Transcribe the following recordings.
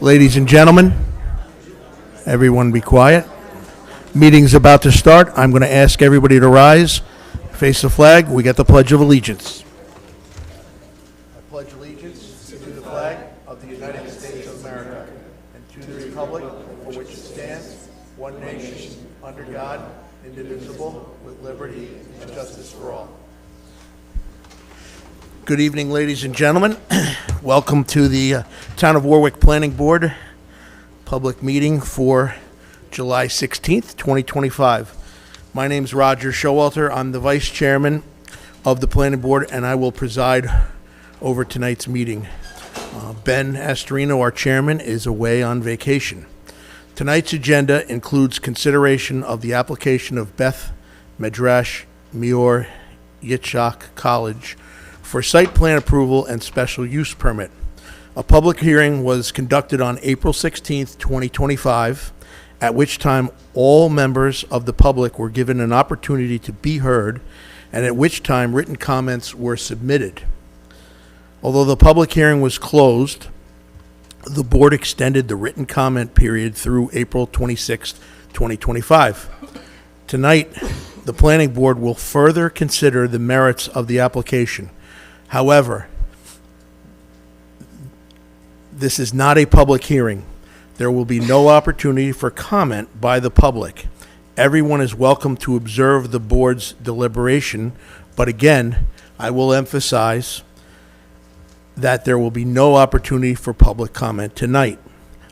Ladies and gentlemen, everyone be quiet. Meeting's about to start. I'm going to ask everybody to rise, face the flag. We got the Pledge of Allegiance. I pledge allegiance to the flag of the United States of America and to the republic for which it stands, one nation, under God, indivisible, with liberty and justice for all. Good evening, ladies and gentlemen. Welcome to the Town of Warwick Planning Board public meeting for July 16th, 2025. My name is Roger Showalter. I'm the Vice Chairman of the Planning Board, and I will preside over tonight's meeting. Ben Astorino, our Chairman, is away on vacation. Tonight's agenda includes consideration of the application of Beth Medrash, Mior Yitzhak College for site plan approval and special use permit. A public hearing was conducted on April 16th, 2025, at which time all members of the public were given an opportunity to be heard, and at which time written comments were submitted. Although the public hearing was closed, the board extended the written comment period through April 26th, 2025. Tonight, the planning board will further consider the merits of the application. However, this is not a public hearing. There will be no opportunity for comment by the public. Everyone is welcome to observe the board's deliberation, but again, I will emphasize that there will be no opportunity for public comment tonight.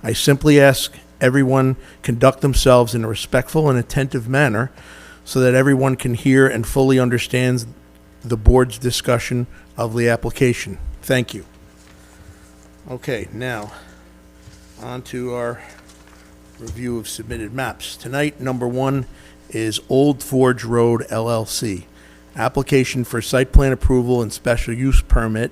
I simply ask everyone conduct themselves in a respectful and attentive manner so that everyone can hear and fully understands the board's discussion of the application. Thank you. Okay, now on to our review of submitted maps. Tonight, number one is Old Forge Road LLC. Application for site plan approval and special use permit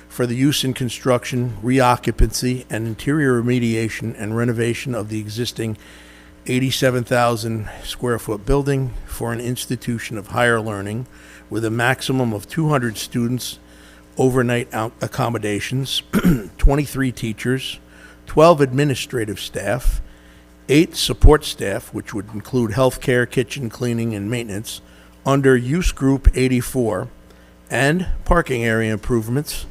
for the use and construction, reoccupancy, and interior remediation and renovation of the existing 87,000 square foot building for an institution of higher learning with a maximum of 200 students, overnight accommodations, 23 teachers, 12 administrative staff, 8 support staff, which would include healthcare, kitchen, cleaning, and maintenance, under Use Group 84, and parking area improvements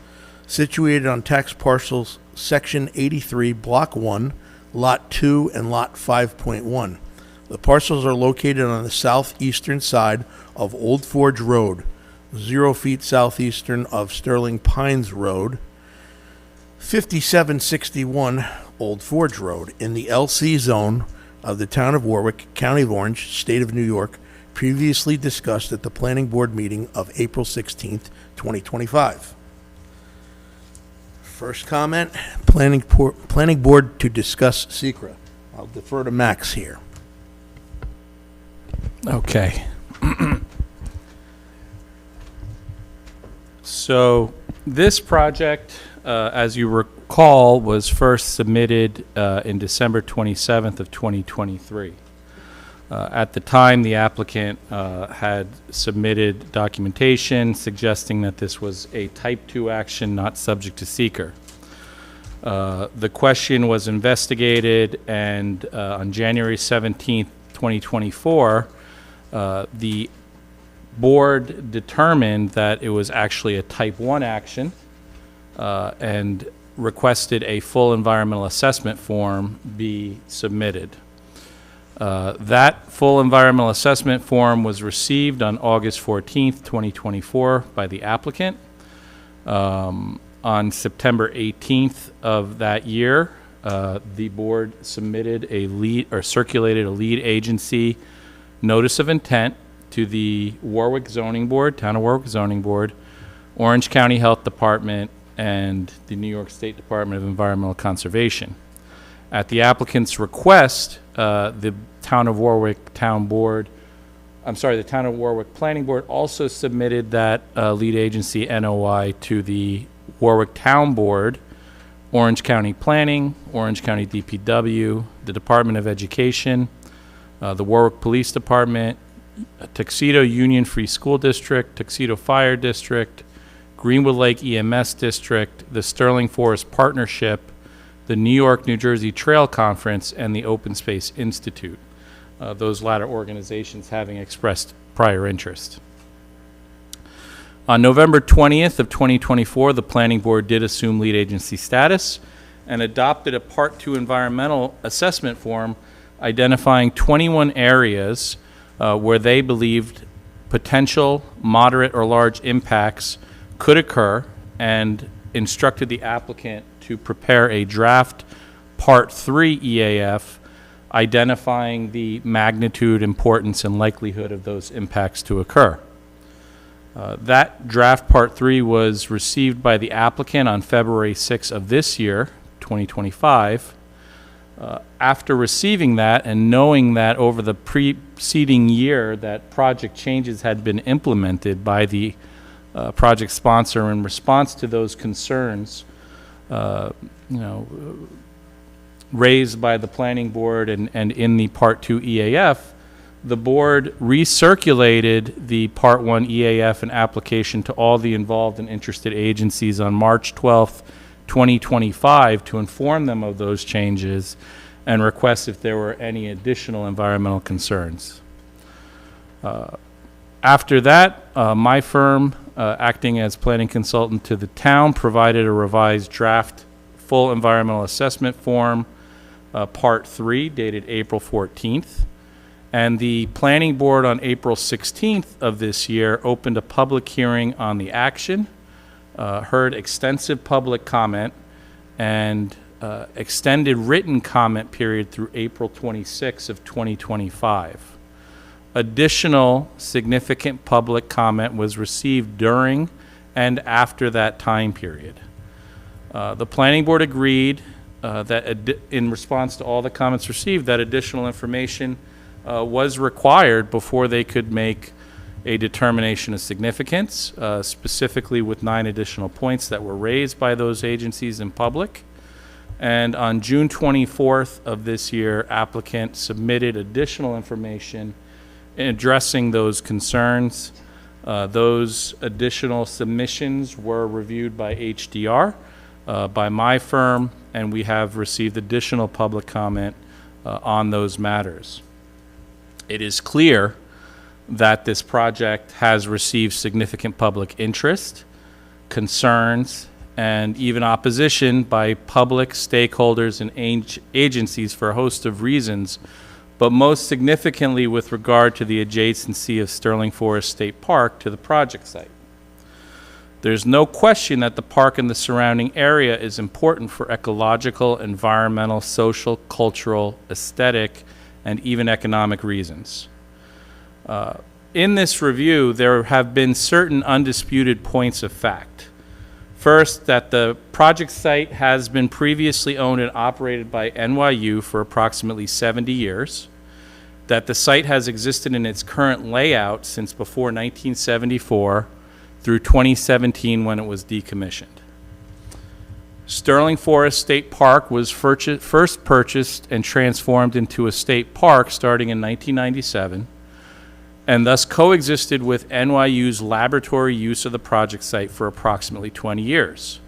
situated on tax parcels Section 83, Block 1, Lot 2, and Lot 5.1. The parcels are located on the southeastern side of Old Forge Road, 0 feet southeastern of Sterling Pines Road, 5761 Old Forge Road, in the LC zone of the Town of Warwick, County of Orange, State of New York, previously discussed at the Planning Board meeting of April 16th, 2025. First comment, Planning Board to discuss SECRA. I'll defer to Max here. Okay. So this project, as you recall, was first submitted in December 27th of 2023. At the time, the applicant had submitted documentation suggesting that this was a Type 2 action not subject to seeker. The question was investigated, and on January 17th, 2024, the board determined that it was actually a Type 1 action and requested a full environmental assessment form be submitted. That full environmental assessment form was received on August 14th, 2024 by the applicant. On September 18th of that year, the board submitted circulated a lead agency notice of intent to the Warwick Zoning Board, Town of Warwick Zoning Board, Orange County Health Department, and the New York State Department of Environmental Conservation. At the applicant's request, the Town of Warwick Planning Board also submitted that lead agency NOI to the Warwick Town Board, Orange County Planning, Orange County DPW, the Department of Education, the Warwick Police Department, Tuxedo Union Free School District, Tuxedo Fire District, Greenwood Lake EMS District, the Sterling Forest Partnership, the New York, New Jersey Trail Conference, and the Open Space Institute, those latter organizations having expressed prior interest. On November 20th of 2024, the Planning Board did assume lead agency status and adopted a Part 2 environmental assessment form identifying 21 areas where they believed potential moderate or large impacts could occur, and instructed the applicant to prepare a draft Part 3 EAF identifying the magnitude, importance, and likelihood of those impacts to occur. That draft Part 3 was received by the applicant on February 6 of this year, 2025. After receiving that and knowing that over the preceding year that project changes had been implemented by the project sponsor in response to those concerns, raised by the Planning Board and in the Part 2 EAF, the board recirculated the Part 1 EAF and application to all the involved and interested agencies on March 12th, 2025 to inform them of those changes and request if there were any additional environmental concerns. After that, my firm, acting as planning consultant to the town, provided a revised draft full environmental assessment form, Part 3, dated April 14th. And the Planning Board on April 16th of this year opened a public hearing on the action, heard extensive public comment, and extended written comment period through April 26th of 2025. Additional significant public comment was received during and after that time period. The Planning Board agreed that in response to all the comments received, that additional information was required before they could make a determination of significance, specifically with 9 additional points that were raised by those agencies in public. And on June 24th of this year, applicant submitted additional information in addressing those concerns. Those additional submissions were reviewed by HDR, by my firm, and we have received additional public comment on those matters. It is clear that this project has received significant public interest, concerns, and even opposition by public stakeholders and agencies for a host of reasons, but most significantly with regard to the adjacency of Sterling Forest State Park to the project site. There's no question that the park and the surrounding area is important for ecological, environmental, social, cultural, aesthetic, and even economic reasons. In this review, there have been certain undisputed points of fact. First, that the project site has been previously owned and operated by NYU for approximately 70 years, that the site has existed in its current layout since before 1974 through 2017 when it was decommissioned. Sterling Forest State Park was first purchased and transformed into a state park starting in 1997, and thus coexisted with NYU's laboratory use of the project site for approximately 20 years.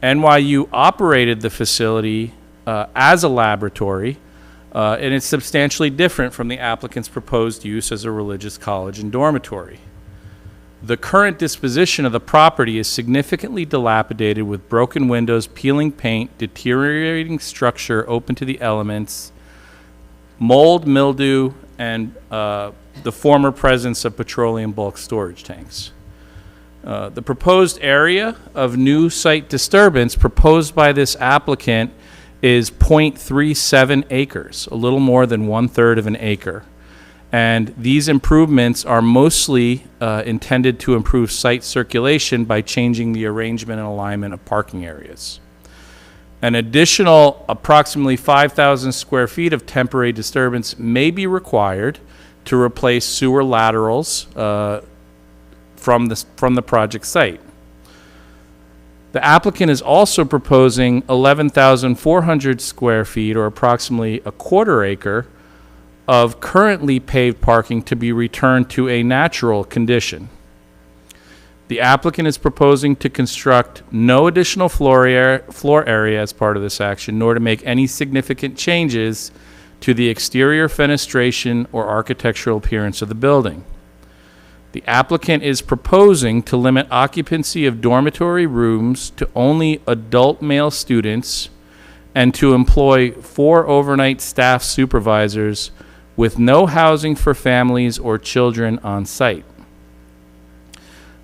NYU operated the facility as a laboratory, and it's substantially different from the applicant's proposed use as a religious college and dormitory. The current disposition of the property is significantly dilapidated with broken windows, peeling paint, deteriorating structure open to the elements, mold, mildew, and the former presence of petroleum bulk storage tanks. The proposed area of new site disturbance proposed by this applicant is 0.37 acres, a little more than 1/3 of an acre. And these improvements are mostly intended to improve site circulation by changing the arrangement and alignment of parking areas. An additional approximately 5,000 square feet of temporary disturbance may be required to replace sewer laterals from the project site. The applicant is also proposing 11,400 square feet, or approximately a quarter acre, of currently paved parking to be returned to a natural condition. The applicant is proposing to construct no additional floor area as part of this action, nor to make any significant changes to the exterior fenestration or architectural appearance of the building. The applicant is proposing to limit occupancy of dormitory rooms to only adult male students and to employ 4 overnight staff supervisors with no housing for families or children on site.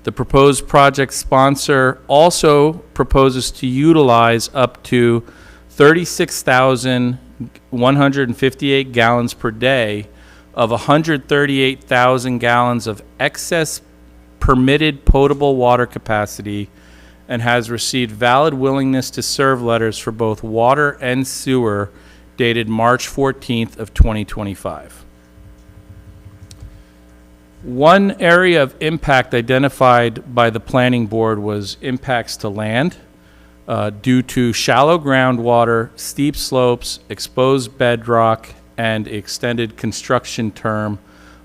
The proposed project sponsor also proposes to utilize up to 36,158 gallons per day of 138,000 gallons of excess permitted potable water capacity and has received valid willingness to serve letters for both water and sewer dated March 14th of 2025. One area of impact identified by the planning board was impacts to land due to shallow groundwater, steep slopes, exposed bedrock, and extended construction term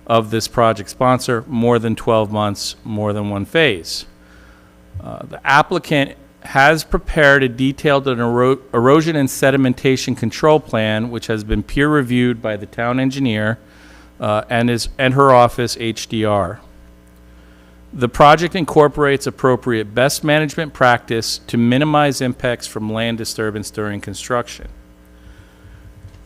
of this project sponsor, more than 12 months, more than one phase. The applicant has prepared a detailed erosion and sedimentation control plan, which has been peer reviewed by the town engineer and her office, HDR. The project incorporates appropriate best management practice to minimize impacts from land disturbance during construction.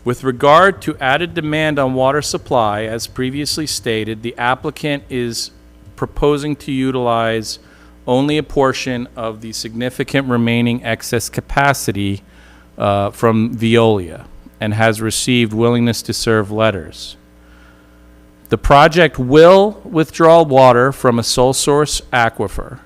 With regard to added demand on water supply, as previously stated, the applicant is proposing to utilize only a portion of the significant remaining excess capacity from Veolia and has received willingness to serve letters. The project will withdraw water from a sole source aquifer.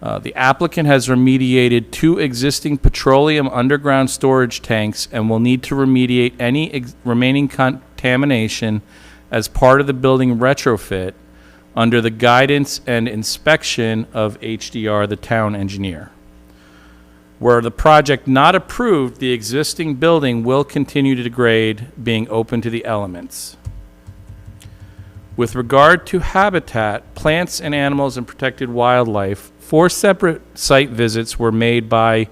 The applicant has remediated 2 existing petroleum underground storage tanks and will need to remediate any remaining contamination as part of the building retrofit under the guidance and inspection of HDR, the town engineer. Were the project not approved, the existing building will continue to degrade, being open to the elements. With regard to habitat, plants and animals and protected wildlife, 4 separate site visits were made by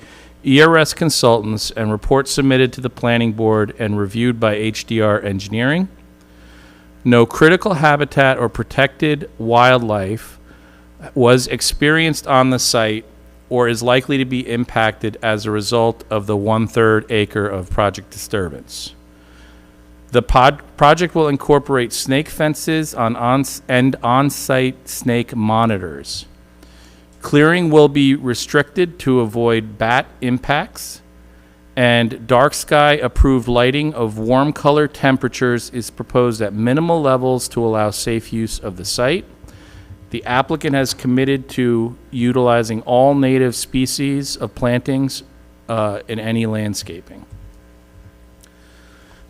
ERS consultants and reports submitted to the planning board and reviewed by HDR engineering. No critical habitat or protected wildlife was experienced on the site or is likely to be impacted as a result of the 1/3 acre of project disturbance. The project will incorporate snake fences and on-site snake monitors. Clearing will be restricted to avoid bat impacts, and dark sky approved lighting of warm color temperatures is proposed at minimal levels to allow safe use of the site. The applicant has committed to utilizing all native species of plantings in any landscaping.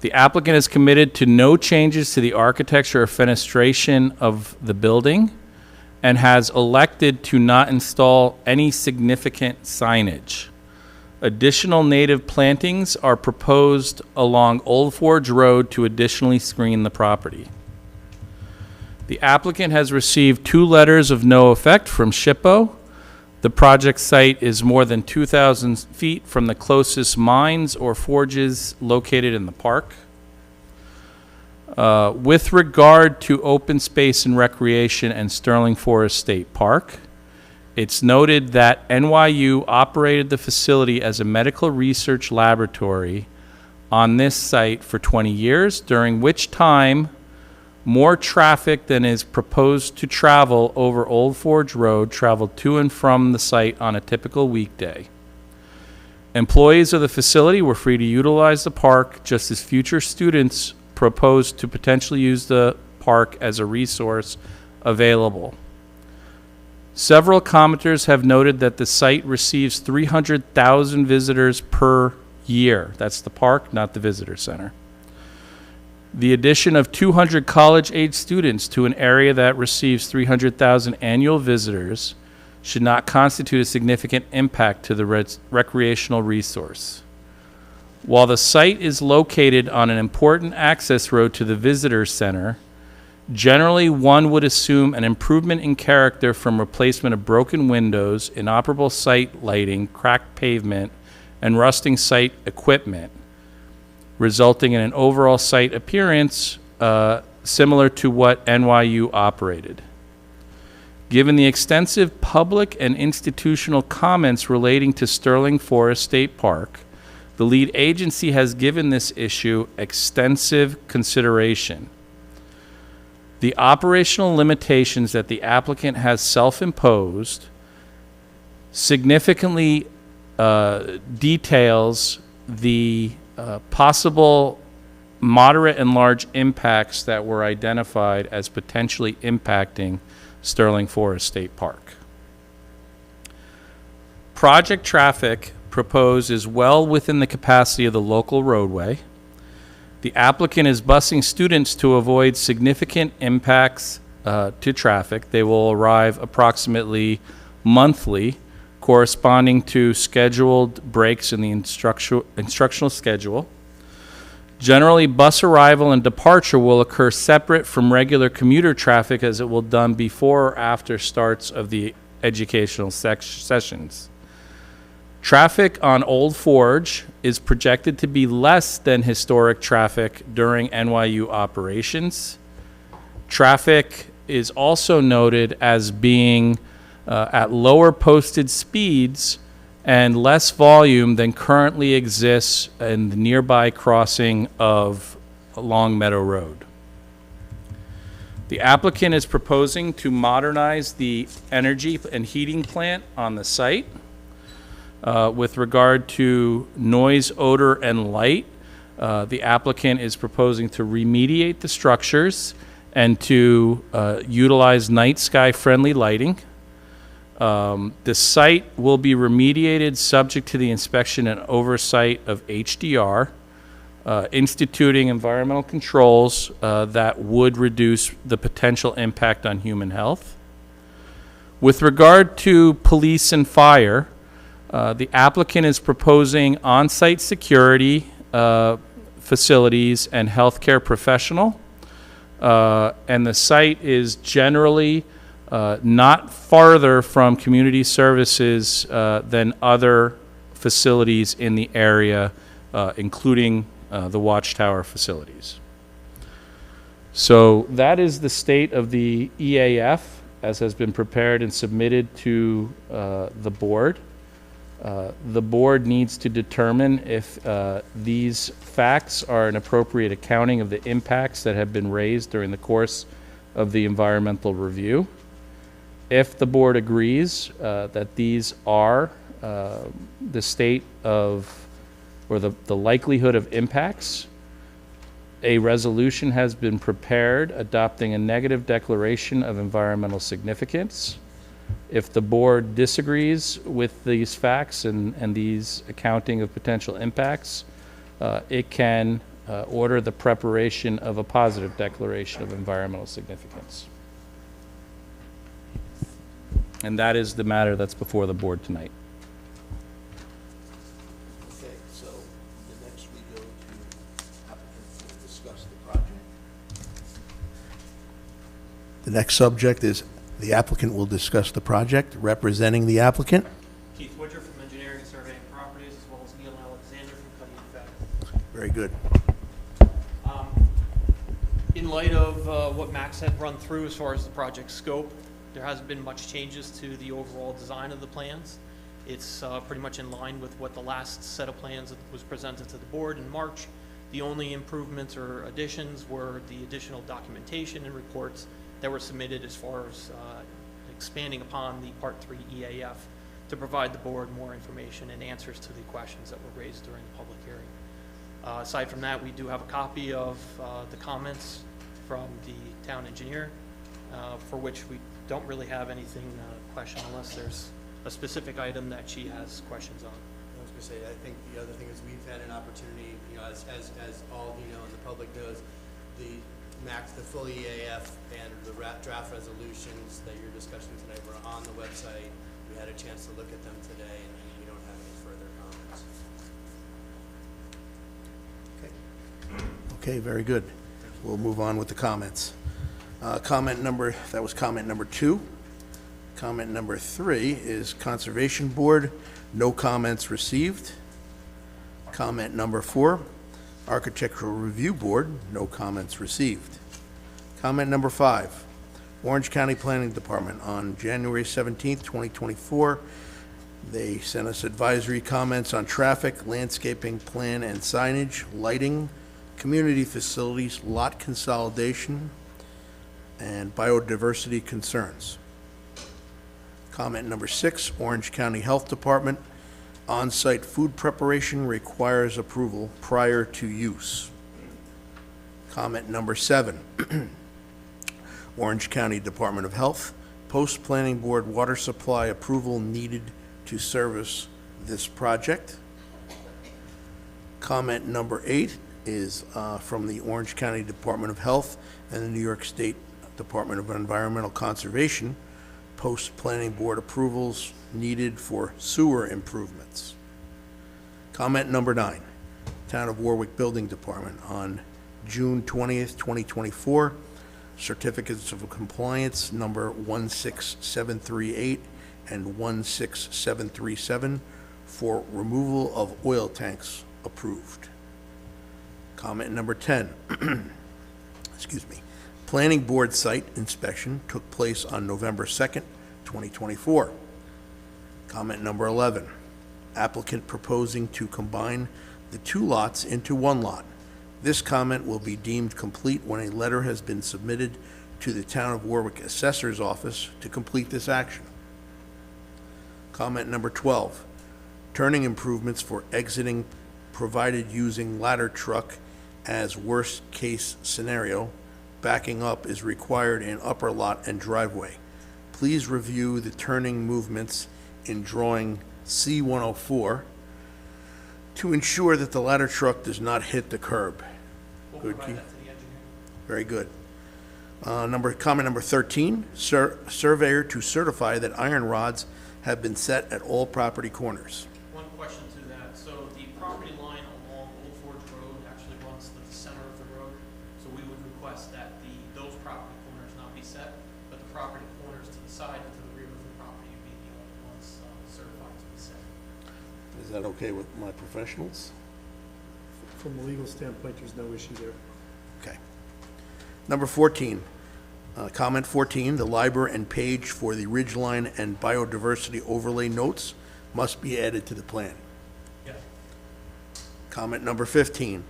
The applicant is committed to no changes to the architecture or fenestration of the building and has elected to not install any significant signage. Additional native plantings are proposed along Old Forge Road to additionally screen the property. The applicant has received 2 letters of no effect from SHPO. The project site is more than 2,000 feet from the closest mines or forges located in the park. With regard to open space and recreation and Sterling Forest State Park, it's noted that NYU operated the facility as a medical research laboratory on this site for 20 years, during which time more traffic than is proposed to travel over Old Forge Road traveled to and from the site on a typical weekday. Employees of the facility were free to utilize the park, just as future students proposed to potentially use the park as a resource available. Several commenters have noted that the site receives 300,000 visitors per year. That's the park, not the visitor center. The addition of 200 college-age students to an area that receives 300,000 annual visitors should not constitute a significant impact to the recreational resource. While the site is located on an important access road to the visitor center, Generally, one would assume an improvement in character from replacement of broken windows, inoperable site lighting, cracked pavement, and rusting site equipment, resulting in an overall site appearance similar to what NYU operated. Given the extensive public and institutional comments relating to Sterling Forest State Park, the lead agency has given this issue extensive consideration. The operational limitations that the applicant has self-imposed significantly details the possible moderate and large impacts that were identified as potentially impacting Sterling Forest State Park. Project traffic proposed is well within the capacity of the local roadway. The applicant is busing students to avoid significant impacts to traffic. They will arrive approximately monthly, corresponding to scheduled breaks in the instructional schedule. Generally, bus arrival and departure will occur separate from regular commuter traffic, as it will done before or after starts of the educational sessions. Traffic on Old Forge is projected to be less than historic traffic during NYU operations. Traffic is also noted as being at lower posted speeds and less volume than currently exists in the nearby crossing of Long Meadow Road. The applicant is proposing to modernize the energy and heating plant on the site. With regard to noise, odor, and light, the applicant is proposing to remediate the structures and to utilize night sky friendly lighting. The site will be remediated subject to the inspection and oversight of HDR, instituting environmental controls that would reduce the potential impact on human health. With regard to police and fire, the applicant is proposing on-site security facilities and healthcare professional, and the site is generally not farther from community services than other facilities in the area, including the Watchtower facilities. So that is the state of the EAF as has been prepared and submitted to the board. The board needs to determine if these facts are an appropriate accounting of the impacts that have been raised during the course of the environmental review. If the board agrees that these are the state of, or the likelihood of impacts, a resolution has been prepared adopting a negative declaration of environmental significance. If the board disagrees with these facts and these accounting of potential impacts, it can order the preparation of a positive declaration of environmental significance. And that is the matter that's before the board tonight. Okay, so the next we go to applicants to discuss the project. The next subject is the applicant will discuss the project. Representing the applicant, Keith Woodger from Engineering and Surveying Properties, as well as Neil Alexander from Cutting and Fabric. very good. In light of what Max had run through as far as the project scope, there hasn't been much changes to the overall design of the plans. It's pretty much in line with what the last set of plans that was presented to the board in March. The only improvements or additions were the additional documentation and reports that were submitted as far as expanding upon the Part 3 EAF to provide the board more information and answers to the questions that were raised during the public hearing. Aside from that, we do have a copy of the comments from the town engineer, for which we don't really have anything question unless there's a specific item that she has questions on. I was going to say, I think the other thing is we've had an opportunity, you know, as all of you know and the public knows, the full EAF and the draft resolutions that you're discussing tonight were on the website. We had a chance to look at them today, and we don't have any further comments. Okay, very good. We'll move on with the comments. That was comment number 2. Comment number 3 is Conservation Board, no comments received. Comment number 4, Architectural Review Board, no comments received. Comment number 5, Orange County Planning Department, on January 17th, 2024, they sent us advisory comments on traffic, landscaping, plan and signage, lighting, community facilities, lot consolidation, and biodiversity concerns. Comment number 6, Orange County Health Department, on-site food preparation requires approval prior to use. Comment number 7, Orange County Department of Health, post-planning board water supply approval needed to service this project. Comment number 8 is from the Orange County Department of Health and the New York State Department of Environmental Conservation, post-planning board approvals needed for sewer improvements. Comment number 9, Town of Warwick Building Department, on June 20th, 2024, certificates of compliance number 16738 and 16737 for removal of oil tanks approved. Comment number 10, excuse me, Planning Board site inspection took place on November 2nd, 2024. Comment number 11, applicant proposing to combine the 2 lots into 1 lot. This comment will be deemed complete when a letter has been submitted to the Town of Warwick Assessor's Office to complete this action. Comment number 12, turning improvements for exiting provided using ladder truck as worst-case scenario. Backing up is required in upper lot and driveway. Please review the turning movements in drawing C104 to ensure that the ladder truck does not hit the curb. We'll Good, provide Keith. that to the engineer. Very good. Comment number 13, surveyor to certify that iron rods have been set at all property corners. One question to that. So the property line along Old Forge Road actually runs to the center of the road. So we would request that those property corners not be set, but the property corners to the side and to the rear of the property would be the only ones certified to be set. Is that okay with my professionals? From a legal standpoint, there's no issue there. Okay. Number 14, comment 14, the library and page for the ridgeline and biodiversity overlay notes must be added to the plan. Yeah. Comment number 15,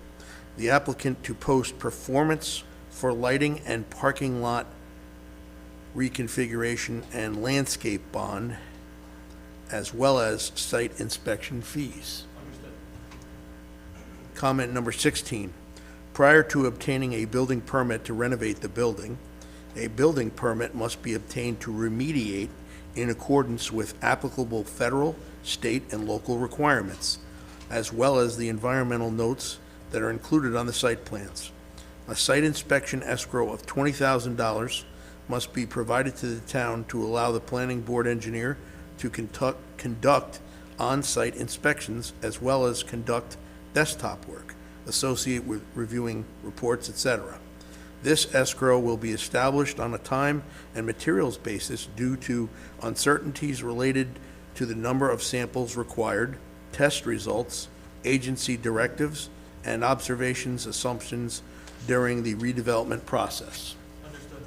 the applicant to post performance for lighting and parking lot reconfiguration and landscape bond, as well as site inspection fees. Understood. Comment number 16, prior to obtaining a building permit to renovate the building, a building permit must be obtained to remediate in accordance with applicable federal, state, and local requirements, as well as the environmental notes that are included on the site plans. A site inspection escrow of $20,000 must be provided to the town to allow the planning board engineer to conduct on-site inspections, as well as conduct desktop work associated with reviewing reports, etc. This escrow will be established on a time and materials basis due to uncertainties related to the number of samples required, test results, agency directives, and observations, assumptions during the redevelopment process. Understood.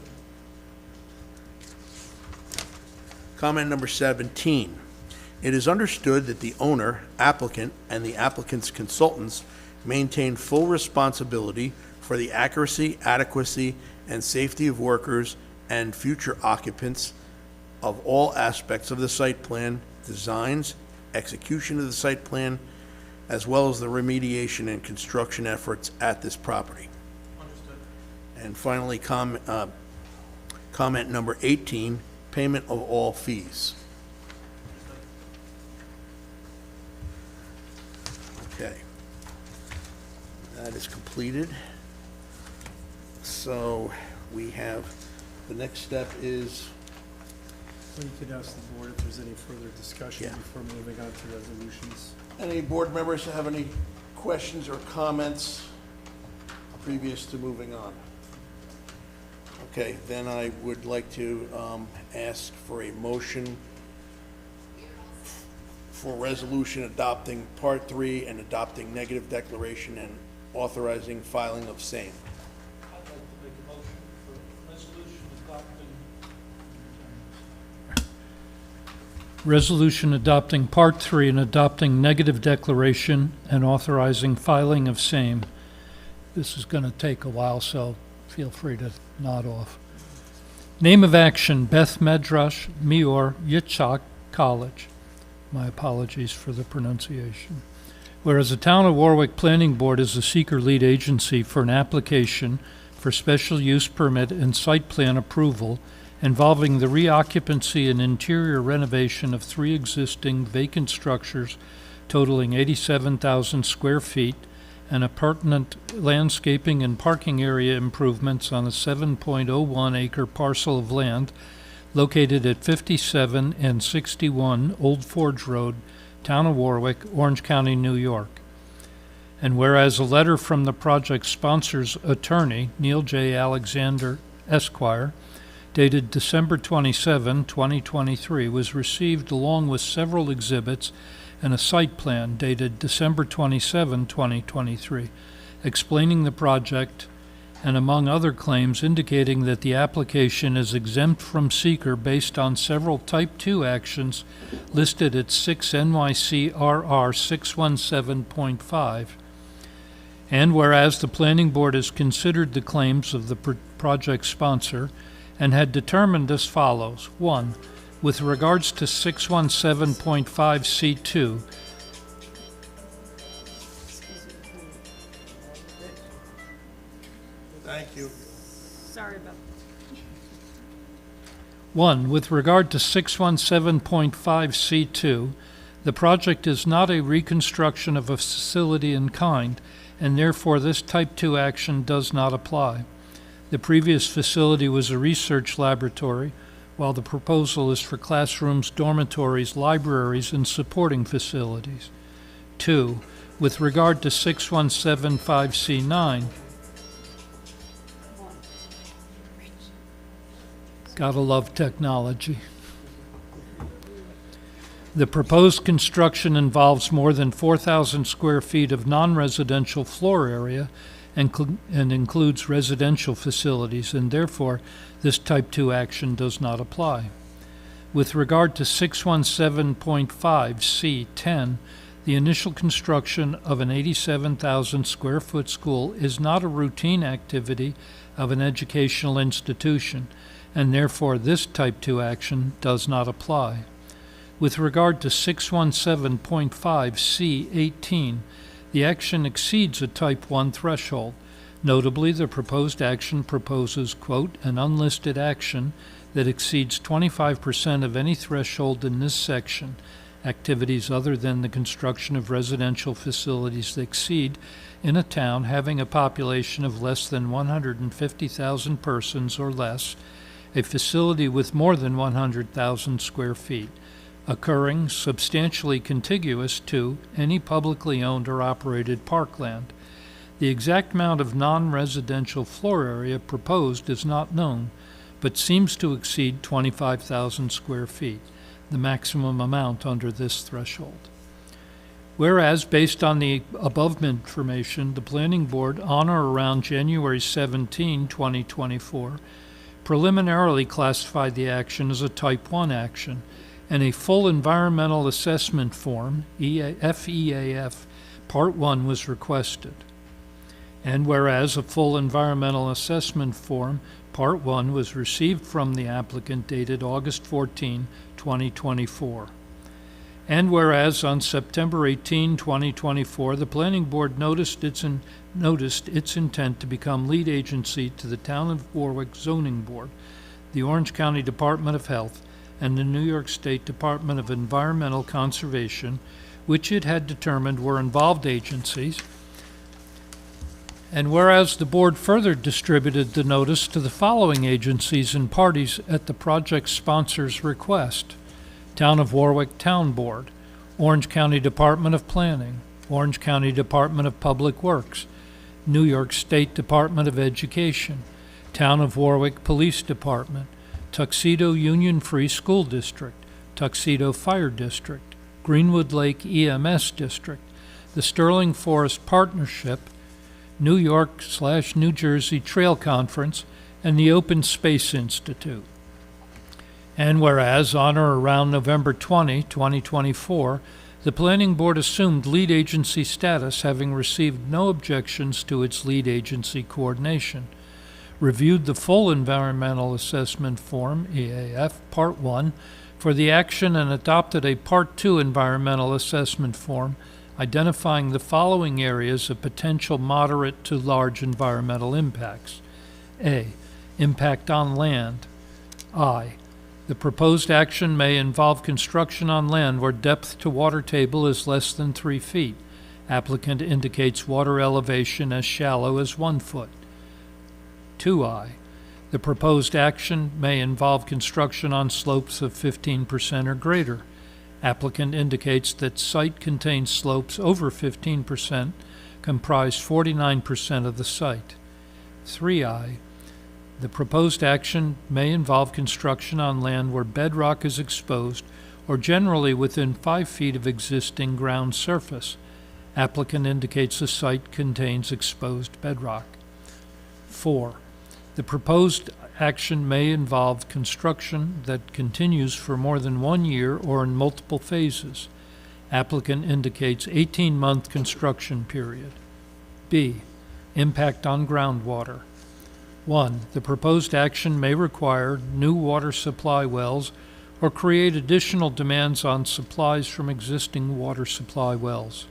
Comment number 17. It is understood that the owner, applicant, and the applicant's consultants maintain full responsibility for the accuracy, adequacy, and safety of workers and future occupants of all aspects of the site plan, designs, execution of the site plan, as well as the remediation and construction efforts at this property. Understood. And finally, comment number 18, payment of all fees. Okay. That is completed. So we have, the next step is, Well, you could ask the board if there's any further discussion Yeah. before moving on to resolutions. any board members have any questions or comments previous to moving on? Okay, then I would like to ask for a motion for resolution adopting Part 3 and adopting negative declaration and authorizing filing of same. I'd like to make a motion for resolution adopting. Resolution adopting Part 3 and adopting negative declaration and authorizing filing of same. This is going to take a while, so feel free to nod off. Name of action, Beth Medrash, Mior, Yitzhak College. My apologies for the pronunciation. Whereas the Town of Warwick Planning Board is the seeker lead agency for an application for special use permit and site plan approval involving the reoccupancy and interior renovation of 3 existing vacant structures totaling 87,000 square feet and appurtenant landscaping and parking area improvements on a 7.01 acre parcel of land located at 57 and 61 Old Forge Road, Town of Warwick, Orange County, New York. And whereas a letter from the project sponsor's attorney, Neil J. Alexander, Esquire, dated December 27, 2023, was received along with several exhibits and a site plan dated December 27, 2023, explaining the project and among other claims indicating that the application is exempt from seeker based on several Type 2 actions listed at 6 NYC RR 617.5. And whereas the Planning Board has considered the claims of the project sponsor and had determined as follows. 1. With regards to 617.5C2, Thank you. Sorry about that. 1. With regard to 617.5C2, the project is not a reconstruction of a facility in kind, and therefore this Type 2 action does not apply. The previous facility was a research laboratory, while the proposal is for classrooms, dormitories, libraries, and supporting facilities. 2. With regard to 6175C9, gotta love technology. The proposed construction involves more than 4,000 square feet of non-residential floor area and includes residential facilities, and therefore this Type 2 action does not apply. With regard to 617.5C10, the initial construction of an 87,000 square foot school is not a routine activity of an educational institution, and therefore this Type 2 action does not apply. With regard to 617.5C18, the action exceeds a Type 1 threshold. Notably, the proposed action proposes, quote, an unlisted action that exceeds 25% of any threshold in this section, activities other than the construction of residential facilities that exceed in a town having a population of less than 150,000 persons or less, a facility with more than 100,000 square feet, occurring substantially contiguous to any publicly owned or operated parkland. The exact amount of non-residential floor area proposed is not known, but seems to exceed 25,000 square feet, the maximum amount under this threshold. Whereas, based on the above information, the Planning Board, on or around January 17, 2024, preliminarily classified the action as a Type 1 action, and a full environmental assessment form, FEAF, Part 1 was requested. And whereas a full environmental assessment form, Part 1, was received from the applicant dated August 14, 2024. And whereas on September 18, 2024, the Planning Board noticed its intent to become lead agency to the Town of Warwick Zoning Board, the Orange County Department of Health, and the New York State Department of Environmental Conservation, which it had determined were involved agencies. And whereas the board further distributed the notice to the following agencies and parties at the project sponsor's request: Town of Warwick Town Board, Orange County Department of Planning, Orange County Department of Public Works, New York State Department of Education, Town of Warwick Police Department, Tuxedo Union Free School District, Tuxedo Fire District, Greenwood Lake EMS District, the Sterling Forest Partnership, New York/New Jersey Trail Conference, and the Open Space Institute. And whereas on or around November 20, 2024, the Planning Board assumed lead agency status, having received no objections to its lead agency coordination, reviewed the full Environmental Assessment Form, EAF, Part 1, for the action and adopted a Part 2 Environmental Assessment Form identifying the following areas of potential moderate to large environmental impacts. A. Impact on land. I. The proposed action may involve construction on land where depth to water table is less than 3 feet. Applicant indicates water elevation as shallow as 1 foot. 2I. The proposed action may involve construction on slopes of 15% or greater. Applicant indicates that site contains slopes over 15%, comprise 49% of the site. 3I. The proposed action may involve construction on land where bedrock is exposed or generally within 5 feet of existing ground surface. Applicant indicates the site contains exposed bedrock. 4. The proposed action may involve construction that continues for more than 1 year or in multiple phases. Applicant indicates 18-month construction period. B. Impact on groundwater. 1. The proposed action may require new water supply wells or create additional demands on supplies from existing water supply wells.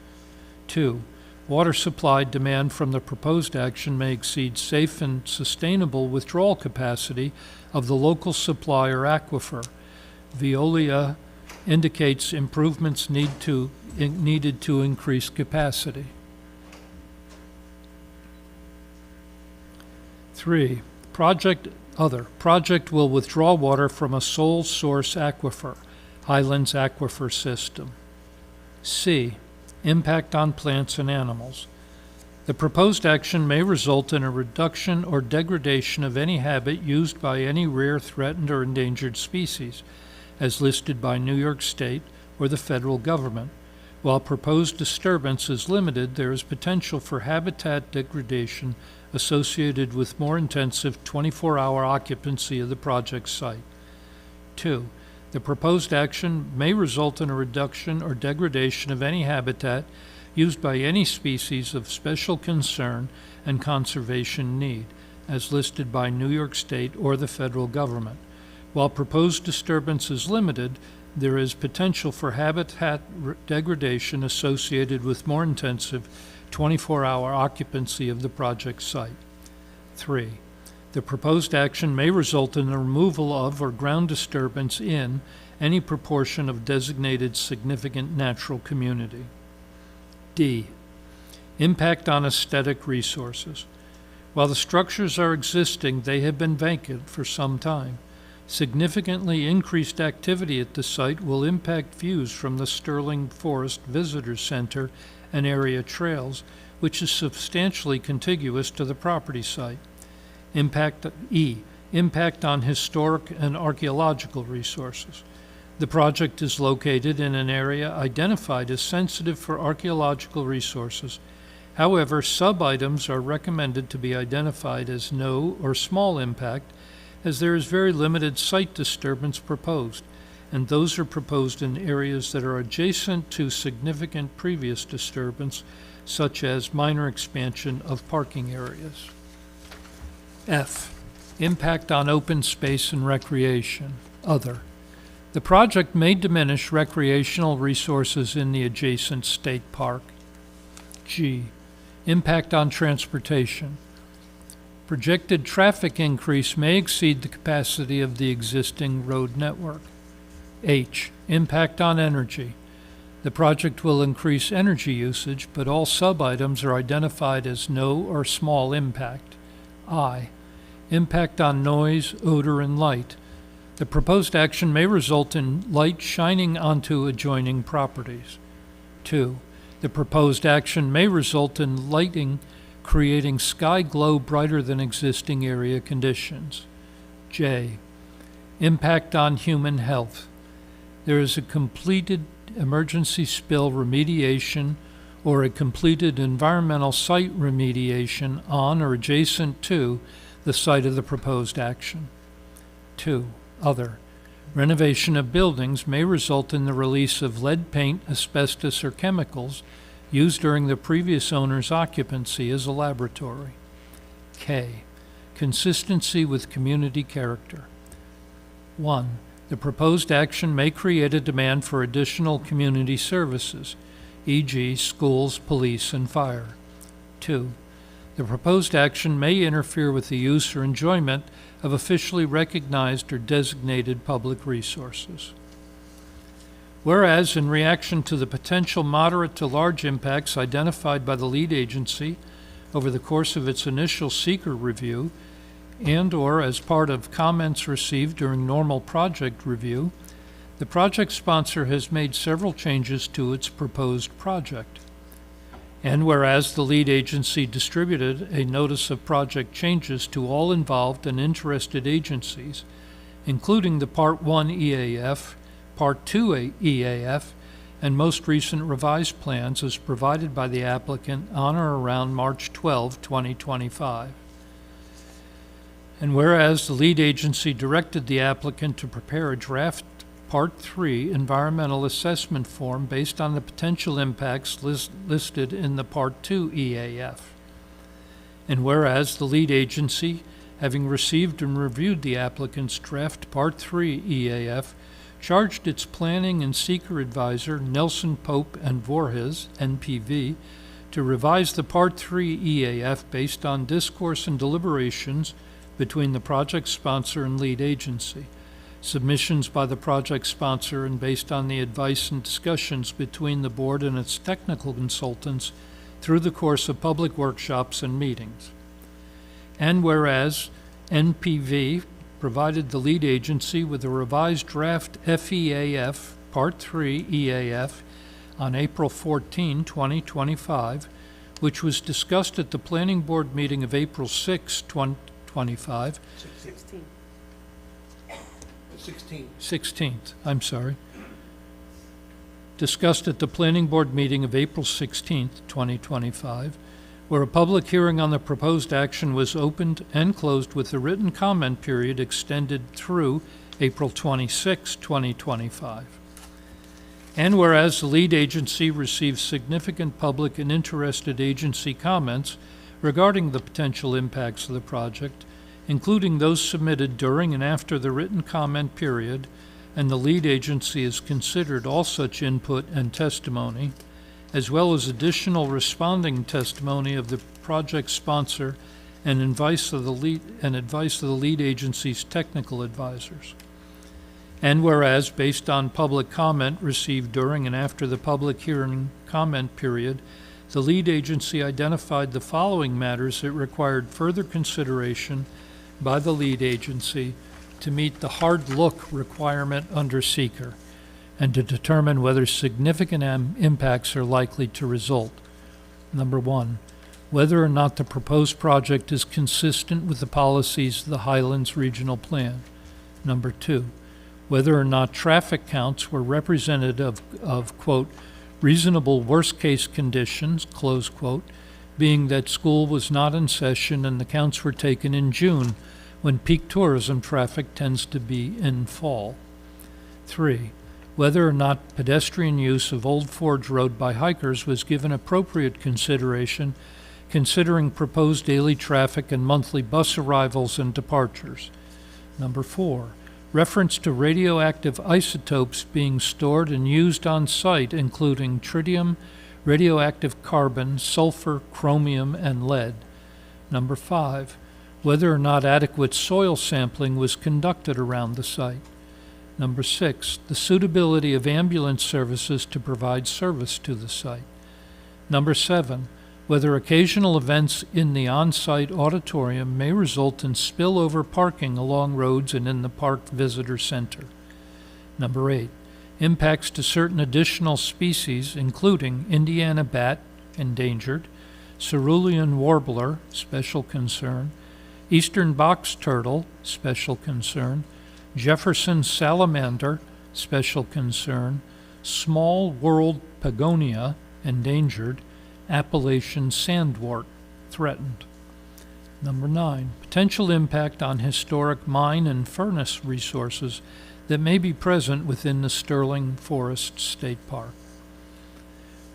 2. Water supply demand from the proposed action may exceed safe and sustainable withdrawal capacity of the local supply or aquifer. Veolia indicates improvements needed to increase capacity. 3. Project will withdraw water from a sole source aquifer, Highlands Aquifer System. C. Impact on plants and animals. The proposed action may result in a reduction or degradation of any habitat used by any rare, threatened, or endangered species, as listed by New York State or the federal government. While proposed disturbance is limited, there is potential for habitat degradation associated with more intensive 24-hour occupancy of the project site. 2. The proposed action may result in a reduction or degradation of any habitat used by any species of special concern and conservation need, as listed by New York State or the federal government. While proposed disturbance is limited, there is potential for habitat degradation associated with more intensive 24-hour occupancy of the project site. 3. The proposed action may result in the removal of or ground disturbance in any proportion of designated significant natural community. D. Impact on aesthetic resources. While the structures are existing, they have been vacant for some time. Significantly increased activity at the site will impact views from the Sterling Forest Visitor Center and area trails, which is substantially contiguous to the property site. Impact on historic and archaeological resources. The project is located in an area identified as sensitive for archaeological resources. However, sub-items are recommended to be identified as no or small impact, as there is very limited site disturbance proposed, and those are proposed in areas that are adjacent to significant previous disturbance, such as minor expansion of parking areas. F. Impact on open space and recreation. Other. The project may diminish recreational resources in the adjacent state park. G. Impact on transportation. Projected traffic increase may exceed the capacity of the existing road network. H. Impact on energy. The project will increase energy usage, but all sub-items are identified as no or small impact. I. Impact on noise, odor, and light. The proposed action may result in light shining onto adjoining properties. 2. The proposed action may result in lighting creating sky glow brighter than existing area conditions. J, impact on human health. There is a completed emergency spill remediation or a completed environmental site remediation on or adjacent to the site of the proposed action. 2. Other. Renovation of buildings may result in the release of lead paint, asbestos, or chemicals used during the previous owner's occupancy as a laboratory. K. Consistency with community character. 1. The proposed action may create a demand for additional community services, e.g., schools, police, and fire. 2. The proposed action may interfere with the use or enjoyment of officially recognized or designated public resources. Whereas, in reaction to the potential moderate to large impacts identified by the lead agency over the course of its initial seeker review, and/or as part of comments received during normal project review, the project sponsor has made several changes to its proposed project. And whereas the lead agency distributed a notice of project changes to all involved and interested agencies, including the Part 1 EAF, Part 2 EAF, and most recent revised plans as provided by the applicant on or around March 12, 2025. And whereas the lead agency directed the applicant to prepare a draft Part 3 environmental assessment form based on the potential impacts listed in the Part 2 EAF. And whereas the lead agency, having received and reviewed the applicant's draft Part 3 EAF, charged its planning and seeker advisor, Nelson Pope and Voorhees, NPV, to revise the Part 3 EAF based on discourse and deliberations between the project sponsor and lead agency, submissions by the project sponsor, and based on the advice and discussions between the board and its technical consultants through the course of public workshops and meetings. And whereas NPV provided the lead agency with a revised draft FEAF Part 3 EAF on April 14, 2025, which was discussed at the Planning Board meeting of April 6, 2025. 16th, I'm sorry. Discussed at the Planning Board meeting of April 16th, 2025, where a public hearing on the proposed action was opened and closed with the written comment period extended through April 26, 2025. And whereas the lead agency received significant public and interested agency comments regarding the potential impacts of the project, including those submitted during and after the written comment period, and the lead agency has considered all such input and testimony, as well as additional responding testimony of the project sponsor and advice of the lead agency's technical advisors. And whereas, based on public comment received during and after the public hearing comment period, the lead agency identified the following matters that required further consideration by the lead agency to meet the hard look requirement under seeker and to determine whether significant impacts are likely to result. Number 1, whether or not the proposed project is consistent with the policies of the Highlands Regional Plan. Number 2, whether or not traffic counts were representative of, quote, reasonable worst-case conditions, close quote, being that school was not in session and the counts were taken in June, when peak tourism traffic tends to be in fall. 3, whether or not pedestrian use of Old Forge Road by hikers was given appropriate consideration, considering proposed daily traffic and monthly bus arrivals and departures. Number 4, reference to radioactive isotopes being stored and used on site, including tritium, radioactive carbon, sulfur, chromium, and lead. Number 5, whether or not adequate soil sampling was conducted around the site. Number 6, the suitability of ambulance services to provide service to the site. Number 7, whether occasional events in the on-site auditorium may result in spillover parking along roads and in the park visitor center. Number 8, impacts to certain additional species, including Indiana bat, endangered, cerulean warbler, special concern, eastern box turtle, special concern, Jefferson salamander, special concern, small world begonia, endangered, Appalachian sandwort, threatened. Number 9, potential impact on historic mine and furnace resources that may be present within the Sterling Forest State Park.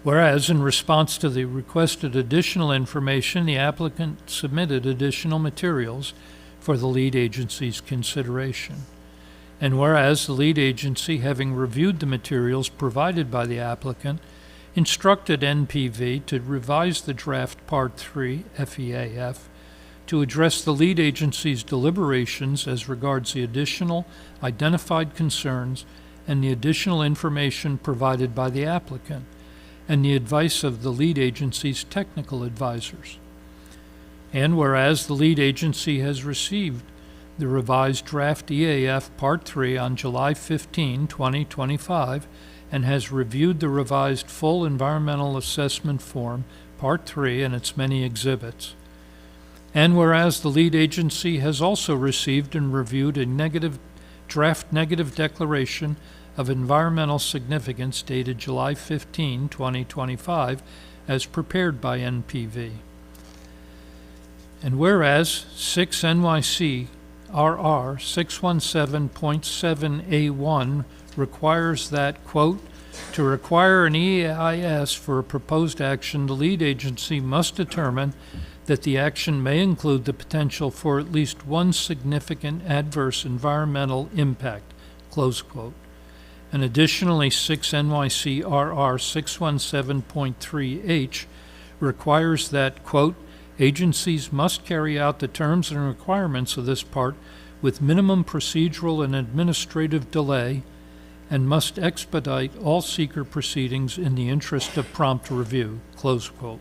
Whereas, in response to the requested additional information, the applicant submitted additional materials for the lead agency's consideration. And whereas the lead agency, having reviewed the materials provided by the applicant, instructed NPV to revise the draft Part 3 FEAF to address the lead agency's deliberations as regards the additional identified concerns and the additional information provided by the applicant, and the advice of the lead agency's technical advisors. And whereas the lead agency has received the revised draft EAF Part 3 on July 15, 2025, and has reviewed the revised full environmental assessment form Part 3 and its many exhibits. And whereas the lead agency has also received and reviewed a draft negative declaration of environmental significance dated July 15, 2025, as prepared by NPV. And whereas 6 NYC RR 617.7A1 requires that, quote, to require an EIS for a proposed action, the lead agency must determine that the action may include the potential for at least one significant adverse environmental impact, close quote. And additionally, 6 NYC RR 617.3H requires that, quote, agencies must carry out the terms and requirements of this part with minimum procedural and administrative delay and must expedite all seeker proceedings in the interest of prompt review, close quote.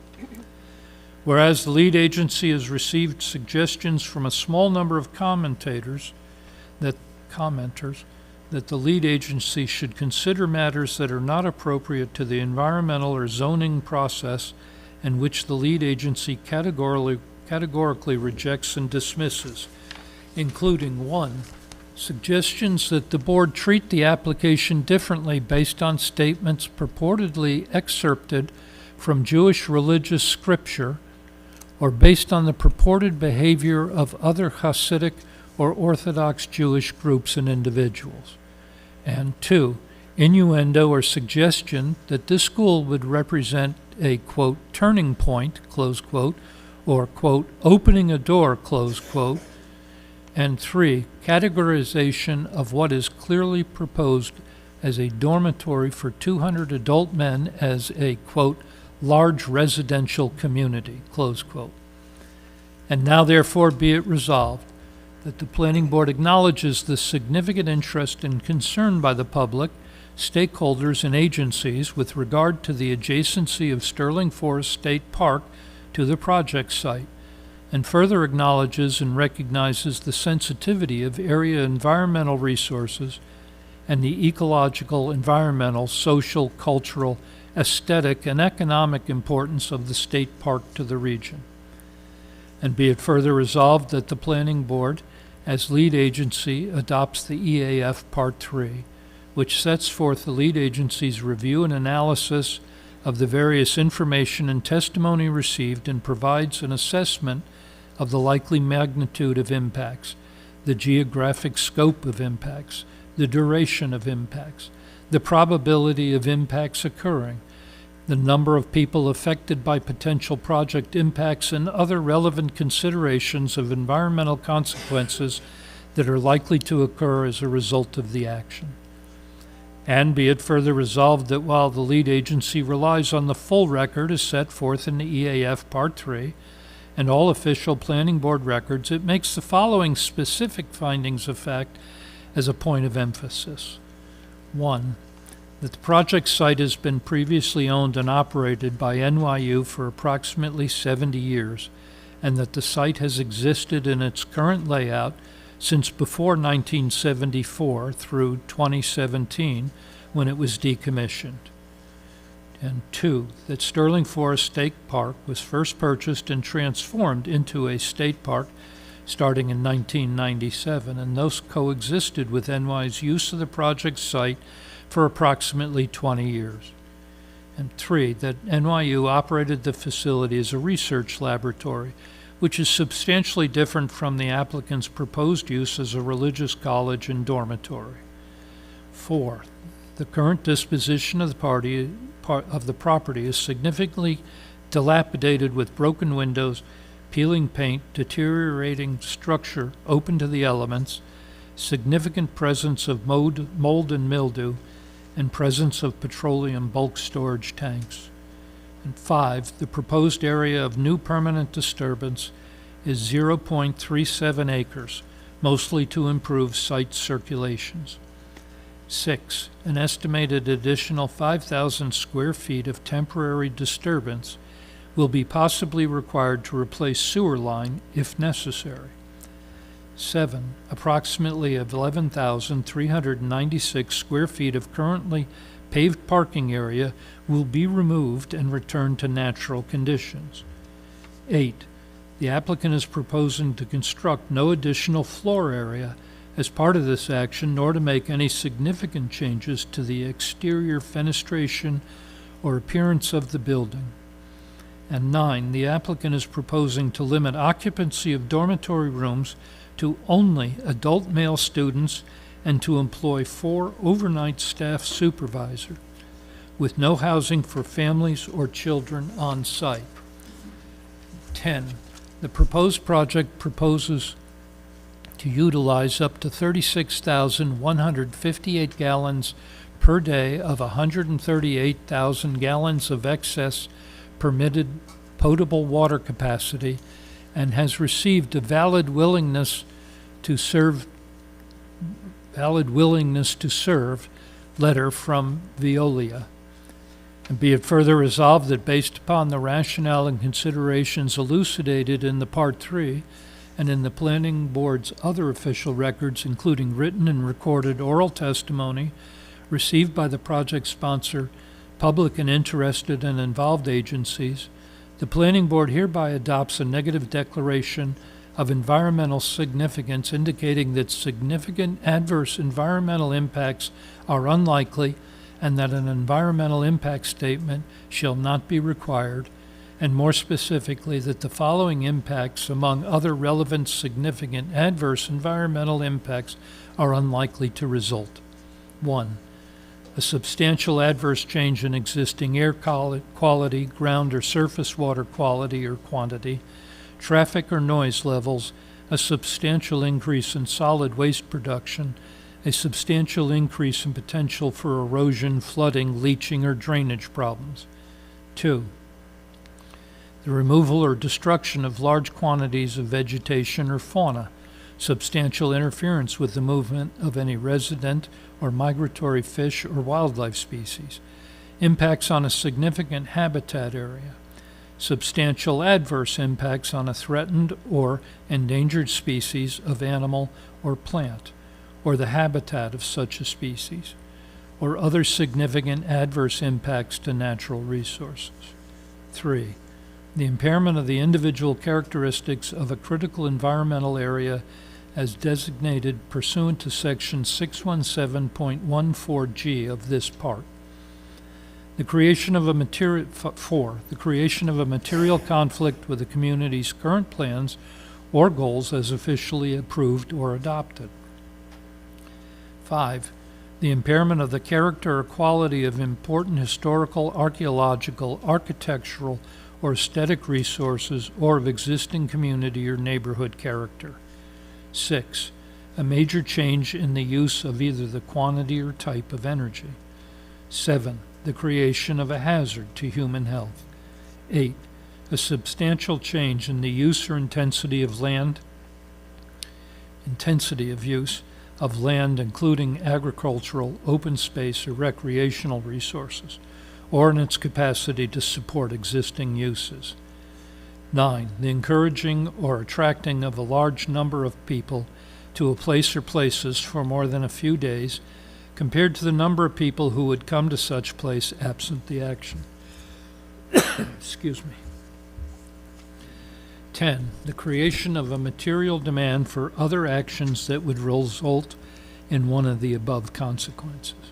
Whereas the lead agency has received suggestions from a small number of commenters that the lead agency should consider matters that are not appropriate to the environmental or zoning process and which the lead agency categorically rejects and dismisses, including 1, suggestions that the board treat the application differently based on statements purportedly excerpted from Jewish religious scripture or based on the purported behavior of other Hasidic or Orthodox Jewish groups and individuals. And 2, innuendo or suggestion that this school would represent a, quote, turning point, close quote, or, quote, opening a door, close quote. And 3, categorization of what is clearly proposed as a dormitory for 200 adult men as a, quote, large residential community, close quote. And now therefore be it resolved that the Planning Board acknowledges the significant interest and concern by the public, stakeholders, and agencies with regard to the adjacency of Sterling Forest State Park to the project site, and further acknowledges and recognizes the sensitivity of area environmental resources and the ecological, environmental, social, cultural, aesthetic, and economic importance of the state park to the region. And be it further resolved that the Planning Board, as lead agency, adopts the EAF Part 3, which sets forth the lead agency's review and analysis of the various information and testimony received and provides an assessment of the likely magnitude of impacts, the geographic scope of impacts, the duration of impacts, the probability of impacts occurring, the number of people affected by potential project impacts, and other relevant considerations of environmental consequences that are likely to occur as a result of the action. And be it further resolved that while the lead agency relies on the full record as set forth in the EAF Part 3 and all official Planning Board records, it makes the following specific findings of fact as a point of emphasis. 1, that the project site has been previously owned and operated by NYU for approximately 70 years, and that the site has existed in its current layout since before 1974 through 2017, when it was decommissioned. And 2, that Sterling Forest State Park was first purchased and transformed into a state park starting in 1997, and thus coexisted with NY's use of the project site for approximately 20 years. And 3, that NYU operated the facility as a research laboratory, which is substantially different from the applicant's proposed use as a religious college and dormitory. 4, the current disposition of the property is significantly dilapidated with broken windows, peeling paint, deteriorating structure open to the elements, significant presence of mold and mildew, and presence of petroleum bulk storage tanks. And 5, the proposed area of new permanent disturbance is 0.37 acres, mostly to improve site circulations. 6, an estimated additional 5,000 square feet of temporary disturbance will be possibly required to replace sewer line if necessary. 7, approximately 11,396 square feet of currently paved parking area will be removed and returned to natural conditions. 8, the applicant is proposing to construct no additional floor area as part of this action, nor to make any significant changes to the exterior fenestration or appearance of the building. And 9, the applicant is proposing to limit occupancy of dormitory rooms to only adult male students and to employ 4 overnight staff supervisors, with no housing for families or children on site. 10, the proposed project proposes to utilize up to 36,158 gallons per day of 138,000 gallons of excess permitted potable water capacity, and has received a valid willingness to serve letter from Veolia. And be it further resolved that based upon the rationale and considerations elucidated in the Part 3 and in the Planning Board's other official records, including written and recorded oral testimony received by the project sponsor, public and interested and involved agencies, the Planning Board hereby adopts a negative declaration of environmental significance indicating that significant adverse environmental impacts are unlikely and that an environmental impact statement shall not be required, and more specifically that the following impacts, among other relevant significant adverse environmental impacts, are unlikely to result. 1, a substantial adverse change in existing air quality, ground or surface water quality or quantity, traffic or noise levels, a substantial increase in solid waste production, a substantial increase in potential for erosion, flooding, leaching, or drainage problems. 2, the removal or destruction of large quantities of vegetation or fauna, substantial interference with the movement of any resident or migratory fish or wildlife species, impacts on a significant habitat area, substantial adverse impacts on a threatened or endangered species of animal or plant, or the habitat of such a species, or other significant adverse impacts to natural resources. 3, the impairment of the individual characteristics of a critical environmental area as designated pursuant to Section 617.14G of this part. 4, the creation of a material conflict with the community's current plans or goals as officially approved or adopted. 5, the impairment of the character or quality of important historical, archaeological, architectural, or aesthetic resources or of existing community or neighborhood character. 6, a major change in the use of either the quantity or type of energy. 7, the creation of a hazard to human health. 8, a substantial change in the use or intensity of use of land, including agricultural, open space, or recreational resources, or in its capacity to support existing uses. 9, the encouraging or attracting of a large number of people to a place or places for more than a few days, compared to the number of people who would come to such place absent the action. Excuse me. 10, the creation of a material demand for other actions that would result in one of the above consequences.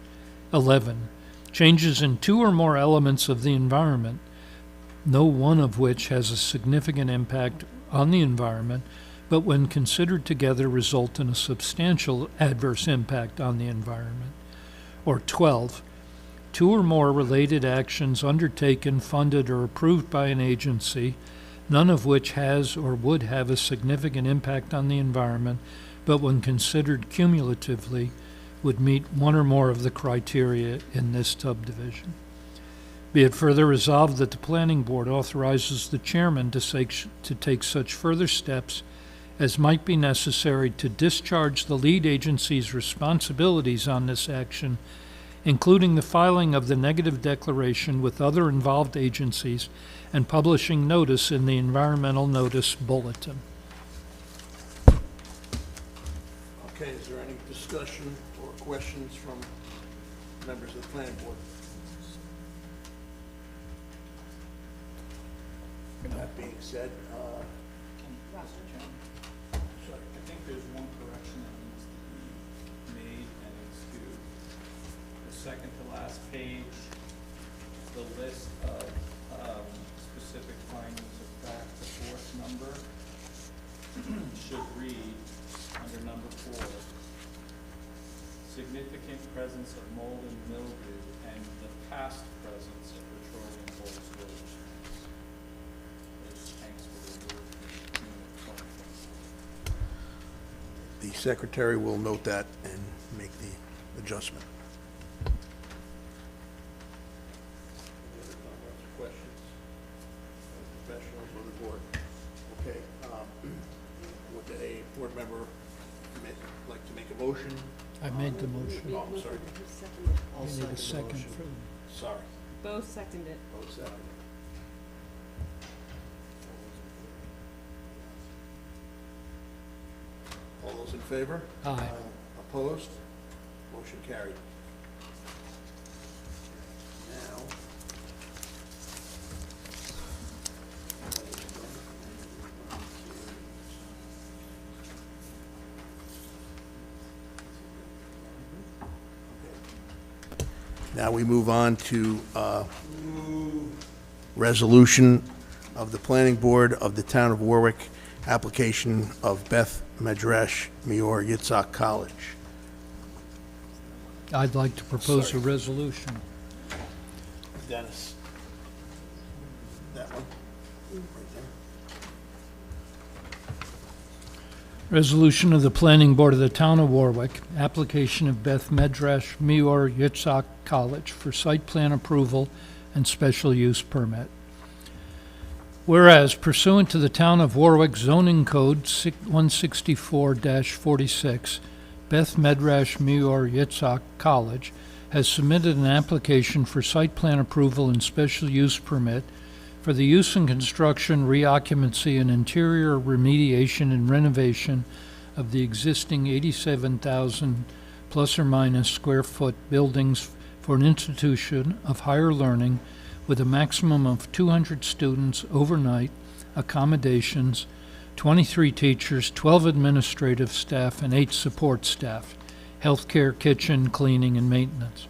11, changes in two or more elements of the environment, no one of which has a significant impact on the environment, but when considered together result in a substantial adverse impact on the environment. Or 12, two or more related actions undertaken, funded, or approved by an agency, none of which has or would have a significant impact on the environment, but when considered cumulatively, would meet one or more of the criteria in this subdivision. Be it further resolved that the Planning Board authorizes the chairman to take such further steps as might be necessary to discharge the lead agency's responsibilities on this action, including the filing of the negative declaration with other involved agencies and publishing notice in the Environmental Notice Bulletin. Okay, is there any discussion or questions from members of the planning board? That being said, sorry. I think there's one correction that needs to be made, and it's to the second to last page, the list of specific findings of fact, the fourth number should read, under number 4, significant presence of mold and mildew and the past presence of petroleum bolts storage. Those tanks were removed in 2024. The secretary will note that and make the adjustment. Any other comments or questions? Professionals on the board? Okay, would a board member like to make a motion? I made the motion. Oh, I'm sorry. I need a second for Sorry. Both seconded. Both second. All those in favor? Aye. Opposed? Motion carried. Now. Now we move on to resolution of the Planning Board of the Town of Warwick, application of Beth Medrash, Meor Yitzhak College. I'd like to propose a Sorry. resolution. Dennis. That one? Right there. Resolution of the Planning Board of the Town of Warwick, application of Beth Medrash, Meor Yitzhak College for site plan approval and special use permit. Whereas pursuant to the Town of Warwick zoning code 164-46, Beth Medrash, Meor Yitzhak College has submitted an application for site plan approval and special use permit for the use and construction, reoccupancy, and interior remediation and renovation of the existing 87,000 plus or minus square foot buildings for an institution of higher learning with a maximum of 200 students overnight, accommodations, 23 teachers, 12 administrative staff, and 8 support staff, healthcare, kitchen, cleaning, and maintenance,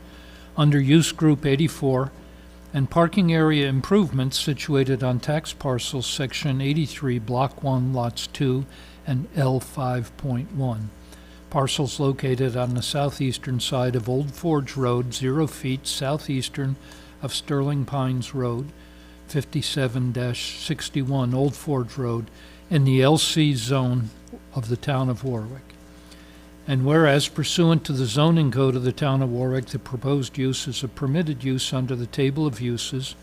under Use Group 84, and parking area improvements situated on tax parcels Section 83, Block 1, Lots 2 and L5.1. Parcels located on the southeastern side of Old Forge Road, 0 feet southeastern of Sterling Pines Road, 57-61 Old Forge Road, in the LC zone of the Town of Warwick. And whereas pursuant to the zoning code of the Town of Warwick, the proposed use is a permitted use under the table of uses,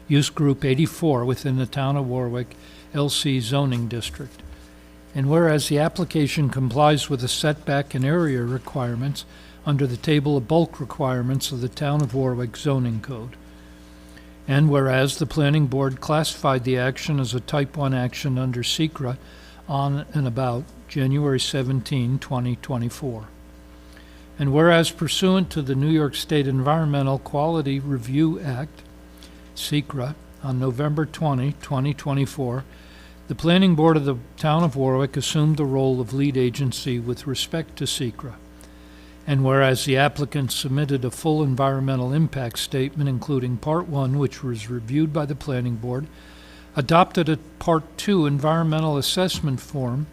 Use Group 84 within the Town of Warwick LC zoning district. And whereas the application complies with the setback and area requirements under the table of bulk requirements of the Town of Warwick zoning code. And whereas the Planning Board classified the action as a Type 1 action under SECRA on and about January 17, 2024. And whereas pursuant to the New York State Environmental Quality Review Act, SECRA, on November 20, 2024, the Planning Board of the Town of Warwick assumed the role of lead agency with respect to SECRA. And whereas the applicant submitted a full environmental impact statement, including Part 1, which was reviewed by the Planning Board, adopted a Part 2 environmental assessment form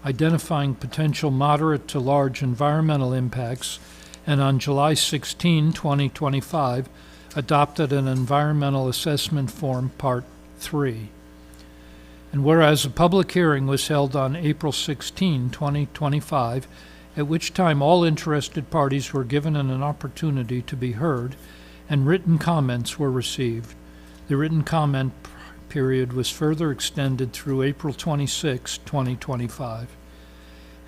identifying potential moderate to large environmental impacts, and on July 16, 2025, adopted an environmental assessment form, Part 3. And whereas a public hearing was held on April 16, 2025, at which time all interested parties were given an opportunity to be heard, and written comments were received. The written comment period was further extended through April 26, 2025.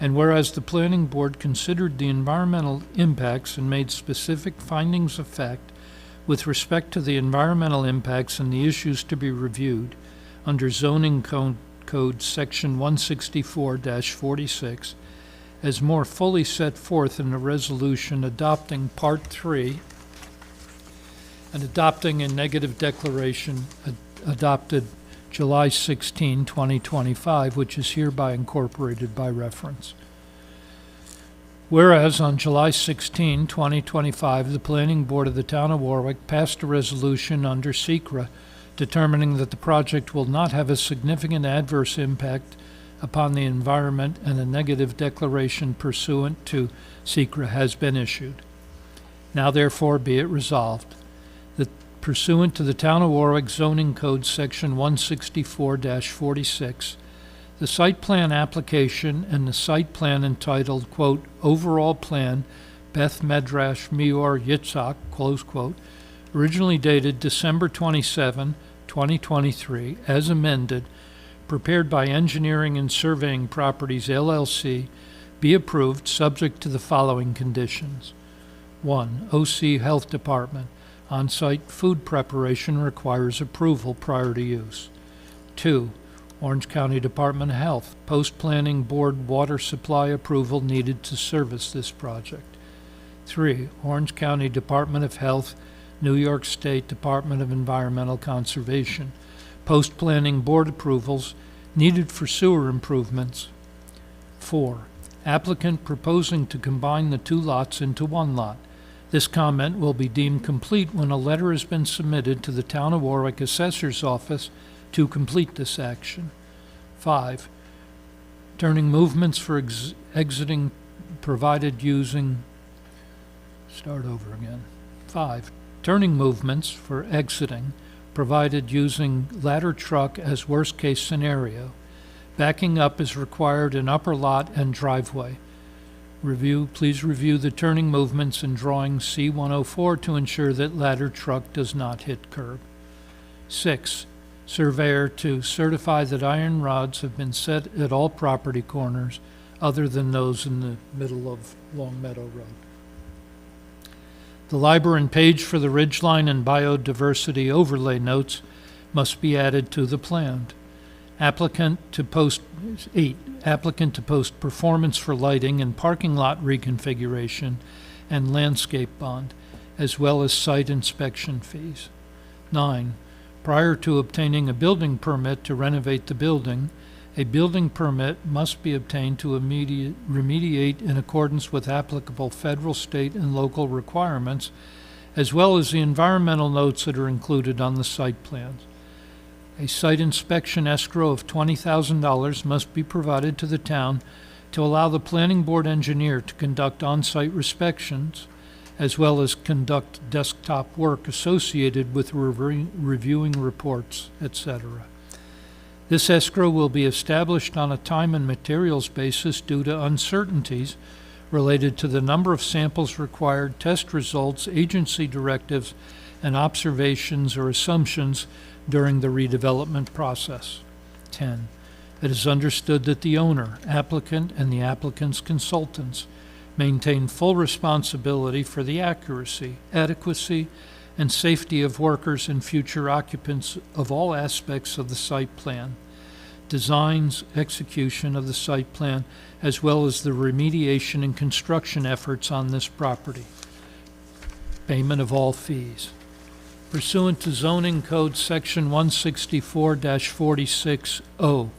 And whereas the Planning Board considered the environmental impacts and made specific findings of fact with respect to the environmental impacts and the issues to be reviewed under Zoning Code Section 164-46, as more fully set forth in the resolution adopting Part 3 and adopting a negative declaration adopted July 16, 2025, which is hereby incorporated by reference. Whereas on July 16, 2025, the Planning Board of the Town of Warwick passed a resolution under SECRA determining that the project will not have a significant adverse impact upon the environment, and a negative declaration pursuant to SECRA has been issued. Now therefore be it resolved that pursuant to the Town of Warwick Zoning Code Section 164-46, the site plan application and the site plan entitled, quote, Overall Plan, Beth Medrash Mior Yitzhak, close quote, originally dated December 27, 2023, as amended, prepared by Engineering and Surveying Properties, LLC, be approved subject to the following conditions. 1. OC Health Department. On-site food preparation requires approval prior to use. 2. Orange County Department of Health. Post-Planning Board water supply approval needed to service this project. 3. Orange County Department of Health, New York State Department of Environmental Conservation. Post-Planning Board approvals needed for sewer improvements. 4. Applicant proposing to combine the two lots into one lot. This comment will be deemed complete when a letter has been submitted to the Town of Warwick Assessor's Office to complete this action. 5. Turning movements for exiting provided using... Start over again. 5. Turning movements for exiting provided using ladder truck as worst-case scenario. Backing up is required in upper lot and driveway. Please review the turning movements in drawing C-104 to ensure that ladder truck does not hit curb. 6. Surveyor to certify that iron rods have been set at all property corners other than those in the middle of Long Meadow Road. The LIBOR and page for the ridgeline and biodiversity overlay notes must be added to the plan. Applicant to post performance for lighting and parking lot reconfiguration and landscape bond, as well as site inspection fees. 9. Prior to obtaining a building permit to renovate the building, a building permit must be obtained to remediate in accordance with applicable federal, state, and local requirements, as well as the environmental notes that are included on the site plans. A site inspection escrow of $20,000 must be provided to the town to allow the planning board engineer to conduct on-site inspections, as well as conduct desktop work associated with reviewing reports, etc. This escrow will be established on a time and materials basis due to uncertainties related to the number of samples required, test results, agency directives, and observations or assumptions during the redevelopment process. 10. It is understood that the owner, applicant, and the applicant's consultants maintain full responsibility for the accuracy, adequacy, and safety of workers and future occupants of all aspects of the site plan, designs, execution of the site plan, as well as the remediation and construction efforts on this property. Payment of all fees. pursuant to zoning code section 164-46O.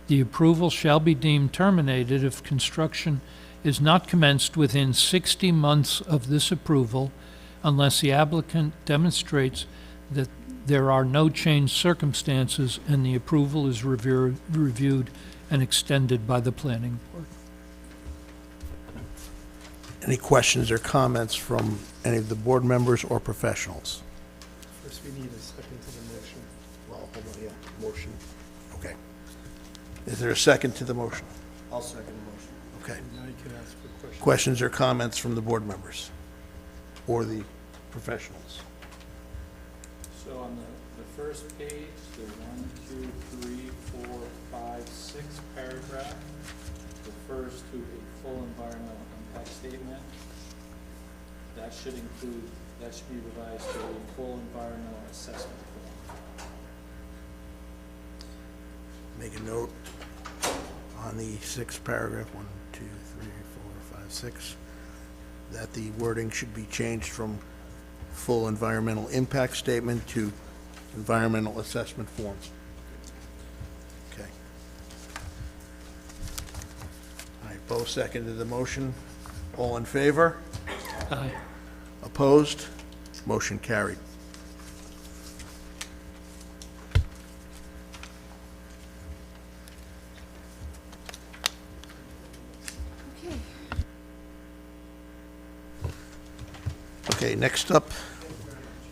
The approval shall be deemed terminated if construction is not commenced within 60 months of this approval unless the applicant demonstrates that there are no changed circumstances and the approval is reviewed and extended by the planning board. Any questions or comments from any of the board members or professionals? First, we need a second to the motion. Well, hold on, yeah, motion. Okay. Is there a second to the motion? I'll second the motion. Okay. Now you can ask for questions. Questions or comments from the board members or the professionals? So on the first page, the 1, 2, 3, 4, 5, 6 paragraph refers to a full environmental impact statement. That should be revised to a full environmental assessment form. Make a note on the sixth paragraph, 1, 2, 3, 4, 5, 6, that the wording should be changed from full environmental impact statement to environmental assessment form. Okay. All right, Bo seconded the motion. All in favor? Aye. Opposed? Motion carried. Okay, next up,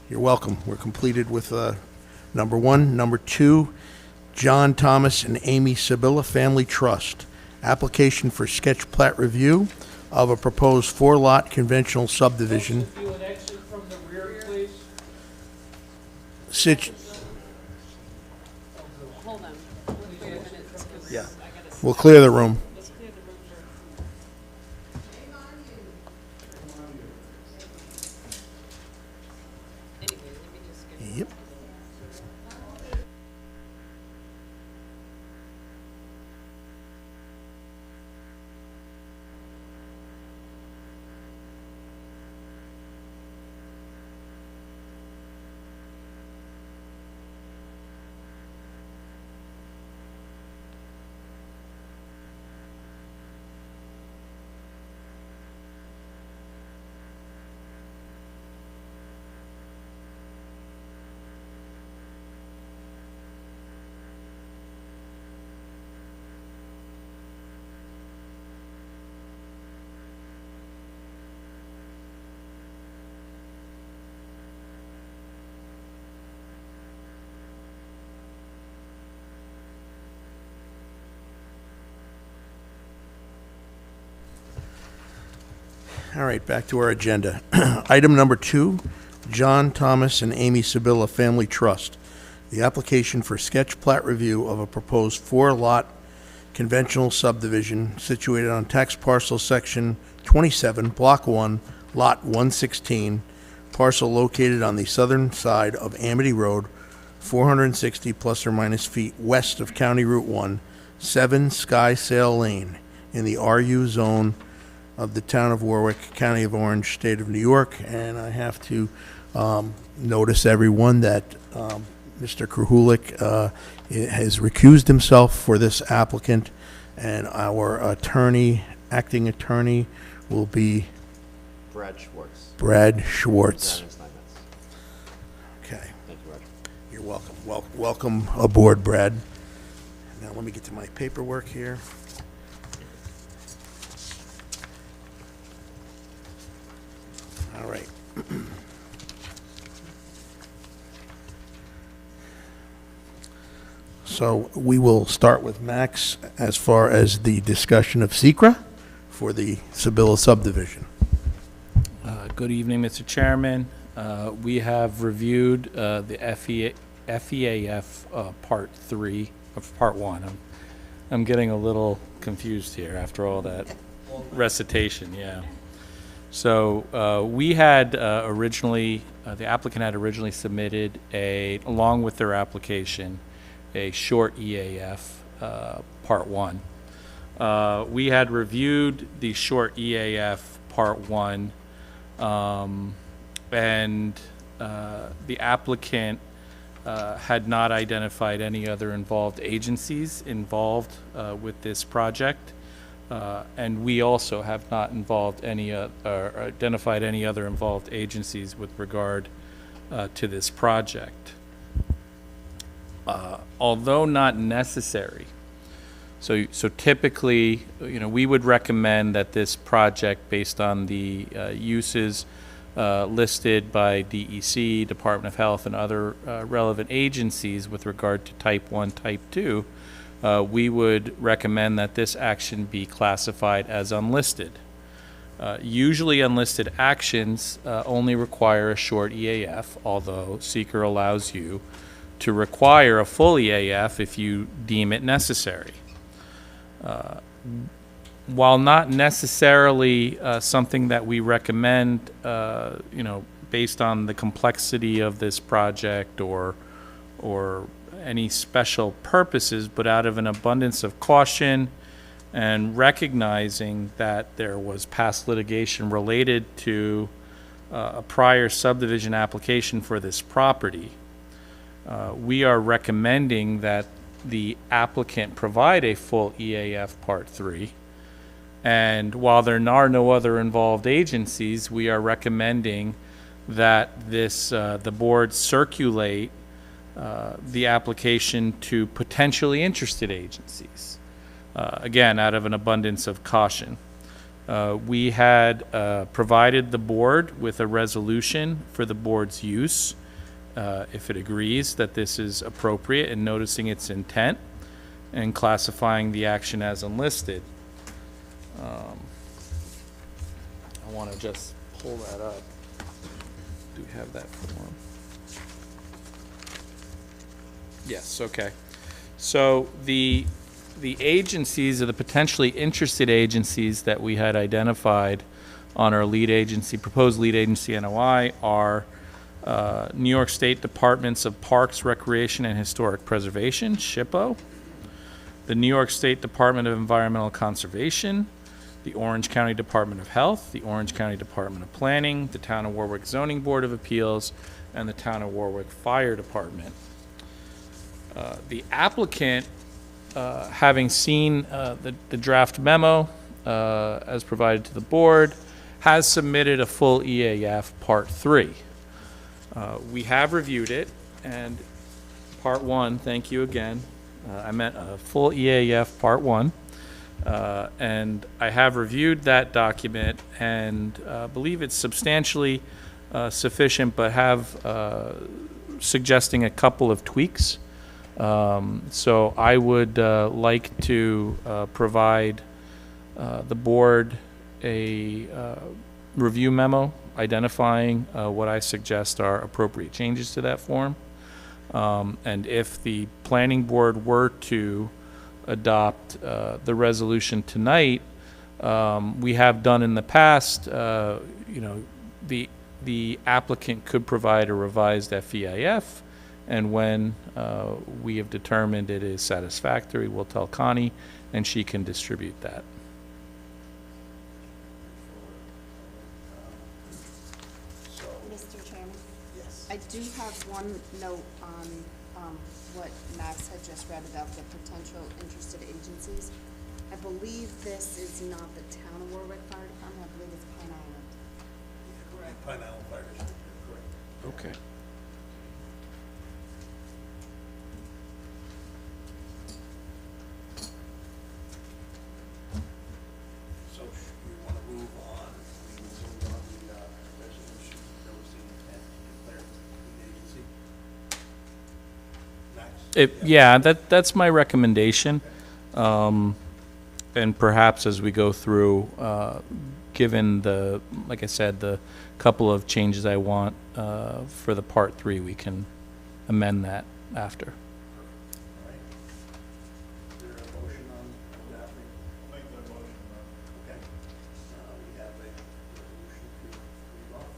you're welcome. We're completed with number 1. Number 2, John Thomas and Amy Sibylla Family Trust. Application for sketch plat review of a proposed 4-lot conventional subdivision. If you would exit from the rear, please. Hold on. We'll wait a minute, 'cause Yeah. I gotta We'll clear the room. let's clear the room first. Anyway, let me just get. Yep. All right, back to our agenda. Item number 2, John Thomas and Amy Sibylla Family Trust. The application for sketch plat review of a proposed 4-lot conventional subdivision situated on tax parcel section 27, block 1, lot 116, parcel located on the southern side of Amity Road, 460 plus or minus feet west of County Route 1, 7 Sky Sail Lane, in the RU zone of the Town of Warwick, County of Orange, State of New York. And I have to notice everyone that Mr. Krahulik has recused himself for this applicant, and our attorney, acting attorney, will be Brad Schwartz. Brad Schwartz. That is 9 minutes. Okay, Thank you, Roger. you're welcome. Welcome aboard, Brad. Now let me get to my paperwork here. All right. So we will start with Max as far as the discussion of SECRA for the Sibylla subdivision. Good evening, Mr. Chairman. We have reviewed the FEAF Part 3 of Part 1. I'm getting a little confused here after all that recitation, yeah. So we had originally, the applicant had originally submitted along with their application, a short EAF, Part 1. We had reviewed the short EAF Part 1, and the applicant had not identified any other involved agencies involved with this project. And we also have not identified any other involved agencies with regard to this project. Although not necessary, so typically, we would recommend that this project, based on the uses listed by DEC, Department of Health, and other relevant agencies with regard to Type 1, Type 2, we would recommend that this action be classified as unlisted. Usually unlisted actions only require a short EAF, although seeker allows you to require a full EAF if you deem it necessary. While not necessarily something that we recommend, based on the complexity of this project or any special purposes, but out of an abundance of caution and recognizing that there was past litigation related to a prior subdivision application for this property, we are recommending that the applicant provide a full EAF Part 3. And while there are no other involved agencies, we are recommending that the board circulate the application to potentially interested agencies. Again, out of an abundance of caution. We had provided the board with a resolution for the board's use, if it agrees that this is appropriate, and noticing its intent and classifying the action as unlisted. I want to just pull that up. Do we have that form? Yes, okay. So the agencies, or the potentially interested agencies that we had identified on our lead agency, proposed lead agency NOI, are New York State Departments of Parks, Recreation, and Historic Preservation, SHPO, the New York State Department of Environmental Conservation, the Orange County Department of Health, the Orange County Department of Planning, the Town of Warwick Zoning Board of Appeals, and the Town of Warwick Fire Department. The applicant, having seen the draft memo as provided to the board, has submitted a full EAF Part 3. We have reviewed it, and Part 1, thank you again. I meant a full EAF Part 1. And I have reviewed that document and believe it's substantially sufficient, but have suggesting a couple of tweaks. So I would like to provide the board a review memo identifying what I suggest are appropriate changes to that form. And if the planning board were to adopt the resolution tonight, we have done in the past, the applicant could provide a revised FEIF, and when we have determined it is satisfactory, we'll tell Connie, and she can distribute that. Mr. Chairman? Yes. I do have one note on what Max had just read about the potential interested agencies. I believe this is not the Town of Warwick Fire Department, I believe it's Pine Island. Correct. Pine Island Fire District, correct. Okay. So we want to move on. We will move on the resolution. There was the intent to declare the agency. Max? Yeah, that's my recommendation. And perhaps as we go through, given the, like I said, the couple of changes I want for the Part 3, we can amend that after. All right. Is there a motion on that? I'll make that motion. Okay. We have a resolution to read off.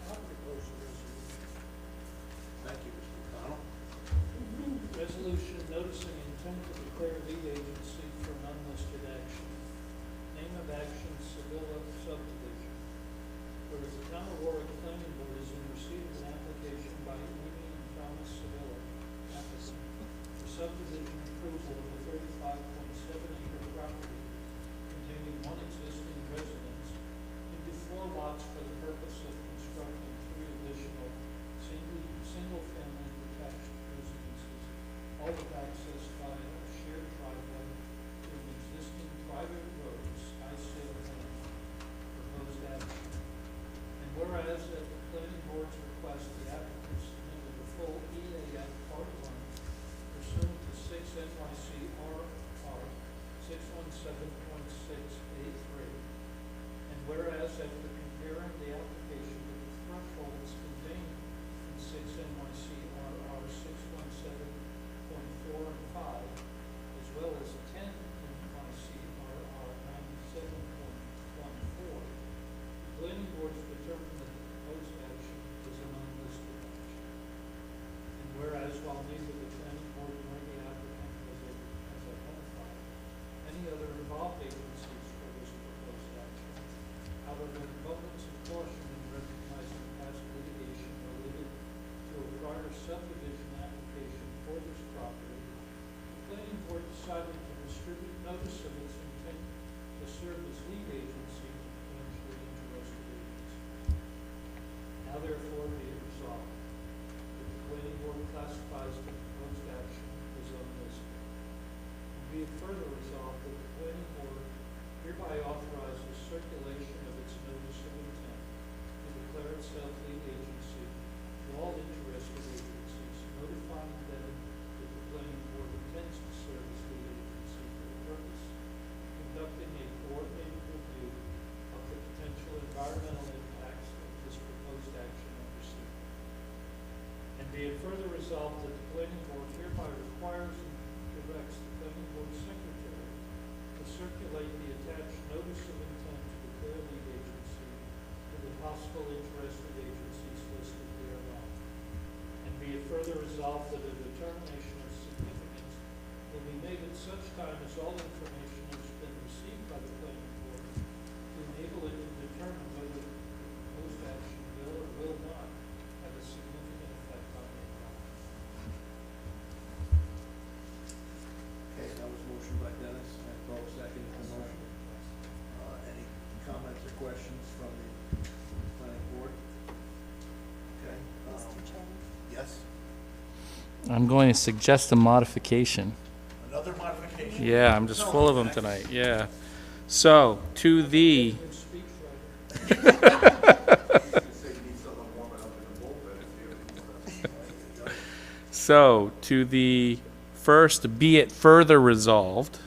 I'll propose the resolution. Thank you, Mr. McConnell. Resolution noticing intent to declare lead agency for an unlisted action. Name of action, Sevilla subdivision. Whereas the Town of Warwick Planning Board is in receipt of an application by Amy and Thomas Sevilla, applicant, for subdivision approval of a 35.7-acre property containing one existing residence into 4 lots for the purpose of constructing 3 additional single-family detached residences, all with access via a shared driveway to an existing private road, I-sale plan, proposed action. And whereas at the planning board's request, the applicant submitted a full EAF Part 1 pursuant to 6 NYC RR 617.6A3. And whereas after comparing the application with the thresholds contained in 6 NYC RR 617.4 and 5, as well as 10 NYC RR 97.14, the planning board has determined that the proposed action is an unlisted action. And whereas while neither the planning board nor the applicant has identified any other involved agencies for this proposed action, out of an abundance of caution in recognizing past litigation related to a prior subdivision application for this property, the planning board decided to distribute notice of its intent to serve as lead agency to potentially interested agencies. Now therefore be it resolved that the planning board classifies the proposed action as unlisted. And be it further resolved that the planning board hereby authorizes circulation of its notice of intent to declare itself lead agency to all interested agencies, notifying them that the planning board intends to serve as lead agency for the purpose of conducting a coordinated review of the potential environmental impacts of this proposed action under secret. And be it further resolved that the planning board hereby requires and directs the planning board secretary to circulate the attached notice of intent to declare lead agency to the possible interested agencies listed thereon. And be it further resolved that a determination of significance will be made at such time as all information has been received by the planning board to enable it to determine whether the proposed action will or will not have a significant effect on the environment. Okay, that was motion by Dennis, and Bo seconded the motion. Any comments or questions from the planning board? Okay. Mr. Chairman? Yes, I'm going to suggest a modification. another modification? Yeah, I'm just full of them tonight, yeah. So, to the, so, to the first, be it further resolved,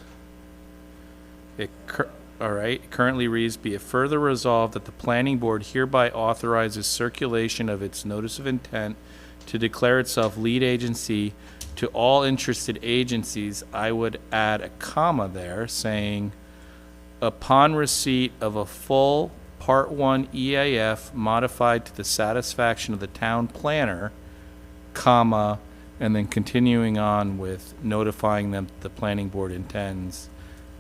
all right, it currently reads, be it further resolved that the planning board hereby authorizes circulation of its notice of intent to declare itself lead agency to all interested agencies. I would add a comma there saying, upon receipt of a full Part 1 EAF modified to the satisfaction of the town planner, comma, and then continuing on with notifying them the planning board intends,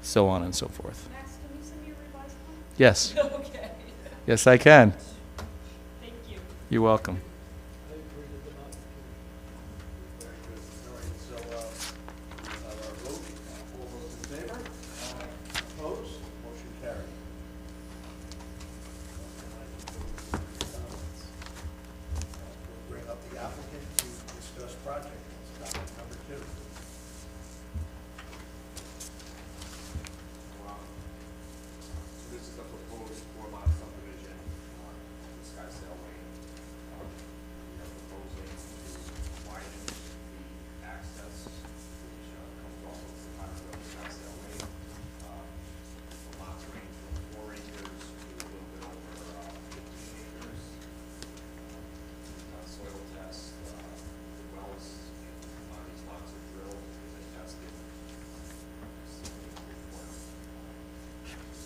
so on and so forth. Max, can you send me a revised one? Yes, Okay, yes, I can. thank you. You're welcome. I agree with the modification. Very good. All right, so, we'll have our vote. All those in favor? Opposed? Motion carried. We'll bring up the applicant to discuss project. That's comment number 2. So this is a proposed 4-lot subdivision on Skysdale Lane. We are proposing to widen the access, which comes off of the Town of Skysdale Lane. The lots range from 4 acres to a little bit over 15 acres. Soil test, the wells on these lots are drilled, they've been tested.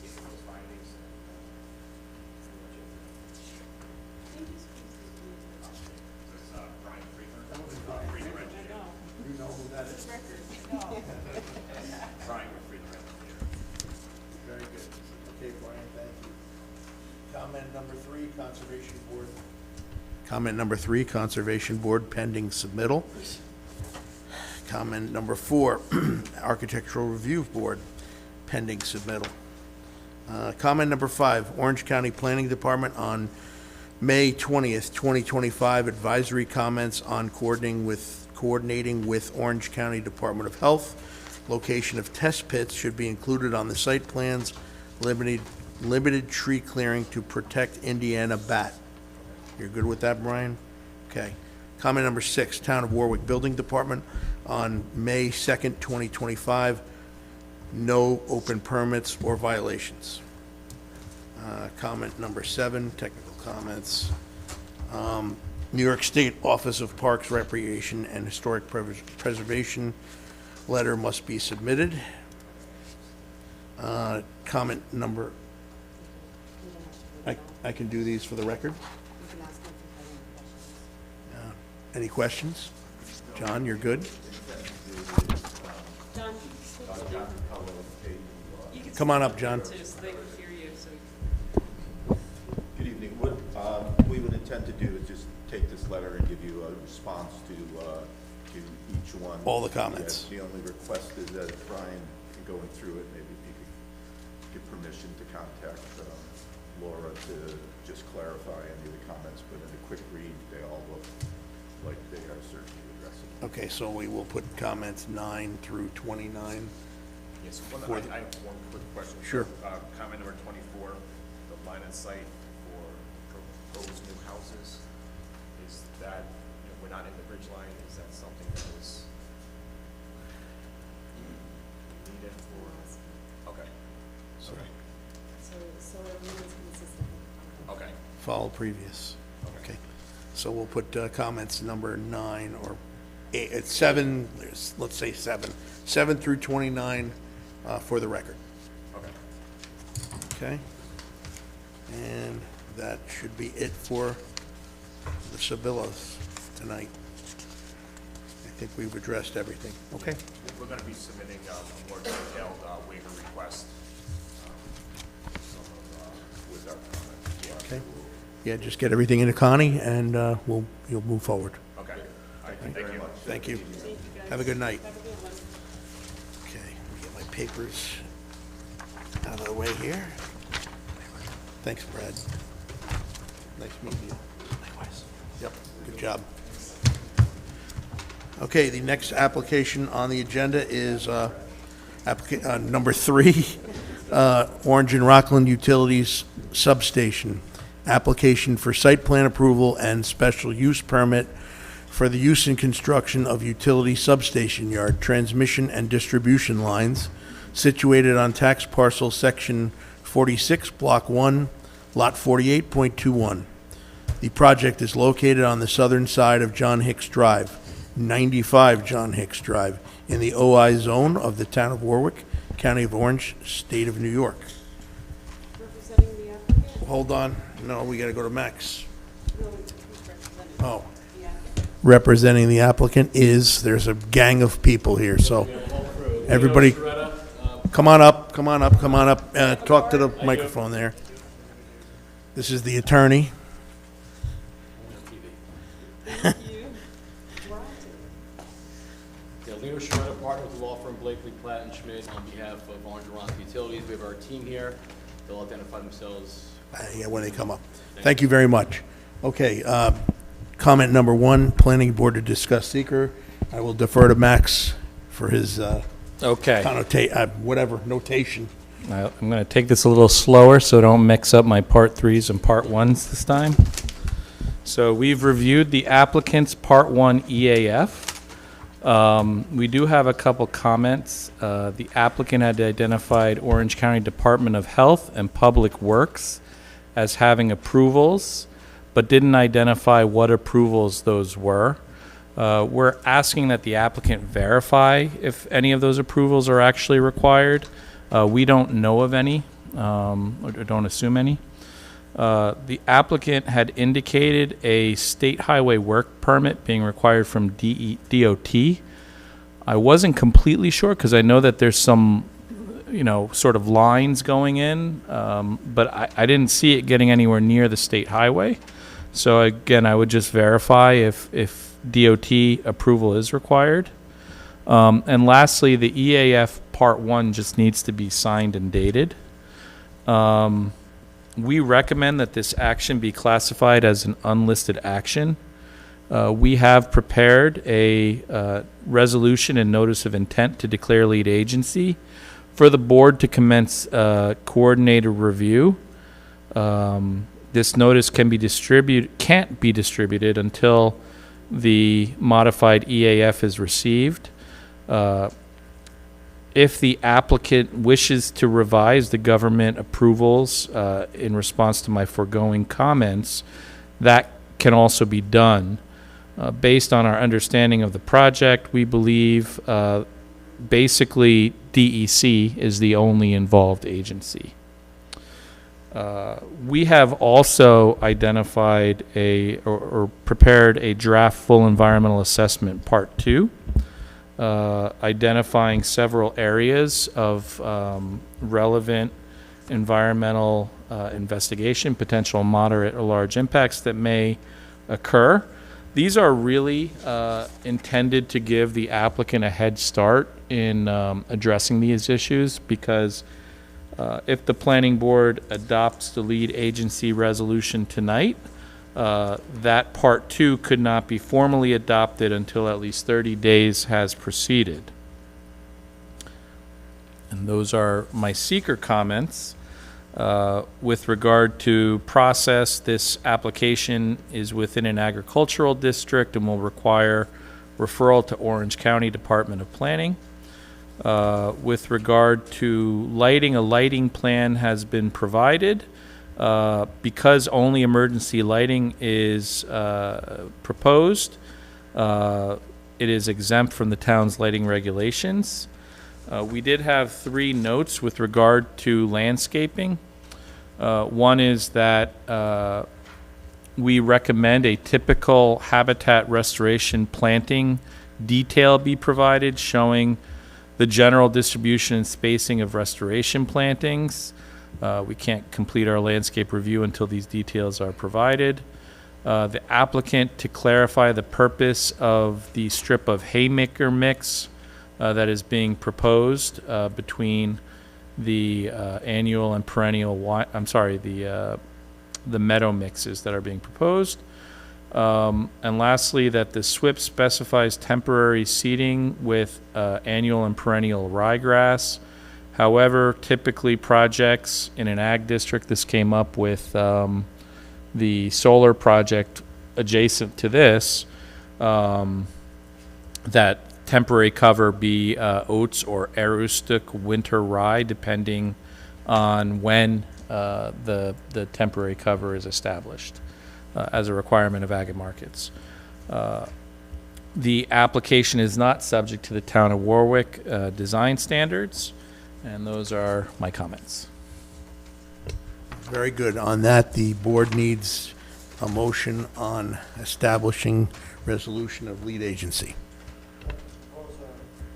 Get those findings and pretty much it. Thank you, Susan. This is Brian Friedman. Friedman I Engineer. know, You know who that is? record, I know. Brian with Friedman Engineer. Very good. Okay, Brian, thank you. Comment number three, Conservation Board. Comment number three, Conservation Board pending submittal. Comment number four, Architectural Review Board pending submittal. Comment number five, Orange County Planning Department on May 20th, 2025, advisory comments on coordinating with Orange County Department of Health. Location of test pits should be included on the site plans. Limited tree clearing to protect Indiana bat. You're good with that, Brian? Okay. Comment number six, Town of Warwick Building Department on May 2nd, 2025. No open permits or violations. Comment number seven, technical comments. New York State Office of Parks, Recreation, and Historic Preservation letter must be submitted. Comment number, I can do these for the record. You can ask them if you have Any any questions. questions? John, you're good? John, you can Come on up, John. so they can hear you, so. Good evening. What we would intend to do is just take this letter and give you a response to each one. All the comments. The only request is that Brian, going through it, maybe if you could give permission to contact Laura to just clarify any of the comments, but in a quick read, they all look like they are certainly addressing. Okay, so we will put comments 9 through 29. Yes, For I the- have one quick question. Sure. Comment number 24, the line of sight for proposed new houses, is that, we're not in the ridge line, is that something that was needed for, okay, So So it remains consistent. okay. follow previous. Okay. So we'll put comments number 9 or 8, 7, let's say 7 through 29 for the record. Okay. Okay? And that should be it for the Sabillas tonight. I think we've addressed everything. Okay? We're gonna be submitting a more detailed waiver request, with our comment. Yeah. Okay. Yeah, just get everything into Connie, and you'll move forward. Okay. All right, thank you. Thank you. Have a good night. Okay, let me get my papers out of the way here. Thanks, Brad. Nice meeting you. Likewise. Yep, good job. Okay, the next application on the agenda is number 3, Orange and Rockland Utilities Substation. Application for site plan approval and special use permit for the use and construction of utility substation yard, transmission and distribution lines situated on tax parcel section 46, block 1, lot 48.21. The project is located on the southern side of John Hicks Drive, 95 John Hicks Drive, in the OI zone of the Town of Warwick, County of Orange, State of New York. Representing the applicant? Hold on, no, we gotta go to Max. No, who's representing Oh, the applicant? representing the applicant is, there's a gang of people here, so everybody, come on up, talk to the microphone there. This is the attorney. Yeah, Leo Schroeder, partner with the law firm Blakely, Platt and Schmidt, on behalf of Orange and Rockland Utilities. We have our team here. They'll identify themselves. Yeah, when they come up. Thank you very much. Okay, comment number 1, planning board to discuss seeker. I will defer to Max for his Okay. whatever, notation. I'm going to take this a little slower so I don't mix up my part 3s and part 1s this time. So we've reviewed the applicant's part 1 EAF. We do have a couple comments. The applicant had identified Orange County Department of Health and Public Works as having approvals, but didn't identify what approvals those were. We're asking that the applicant verify if any of those approvals are actually required. We don't know of any, or don't assume any. The applicant had indicated a state highway work permit being required from DOT. I wasn't completely sure because I know that there's some sort of lines going in, but I didn't see it getting anywhere near the state highway. So again, I would just verify if DOT approval is required. And lastly, the EAF Part 1 just needs to be signed and dated. We recommend that this action be classified as an unlisted action. We have prepared a resolution and notice of intent to declare lead agency for the board to commence coordinated review. This notice can't be distributed until the modified EAF is received. If the applicant wishes to revise the government approvals in response to my foregoing comments, that can also be done. Based on our understanding of the project, we believe basically DEC is the only involved agency. We have also identified or prepared a draft full environmental assessment Part 2, identifying several areas of relevant environmental investigation, potential moderate or large impacts that may occur. These are really intended to give the applicant a head start in addressing these issues, because if the planning board adopts the lead agency resolution tonight, that Part 2 could not be formally adopted until at least 30 days has proceeded. And those are my seeker comments. With regard to process, this application is within an agricultural district and will require referral to Orange County Department of Planning. With regard to lighting, a lighting plan has been provided. Because only emergency lighting is proposed, it is exempt from the town's lighting regulations. We did have 3 notes with regard to landscaping. One is that we recommend a typical habitat restoration planting detail be provided, showing the general distribution and spacing of restoration plantings. We can't complete our landscape review until these details are provided. The applicant to clarify the purpose of the strip of haymaker mix that is being proposed between the annual and perennial the meadow mixes that are being proposed. And lastly, that the SWIP specifies temporary seeding with annual and perennial ryegrass. However, typically projects in an ag district, this came up with the solar project adjacent to this, that temporary cover be oats or aroostook winter rye, depending on when the temporary cover is established as a requirement of ag markets. The application is not subject to the Town of Warwick design standards, and those are my comments. Very good. On that, the board needs a motion on establishing resolution of lead agency. Propose a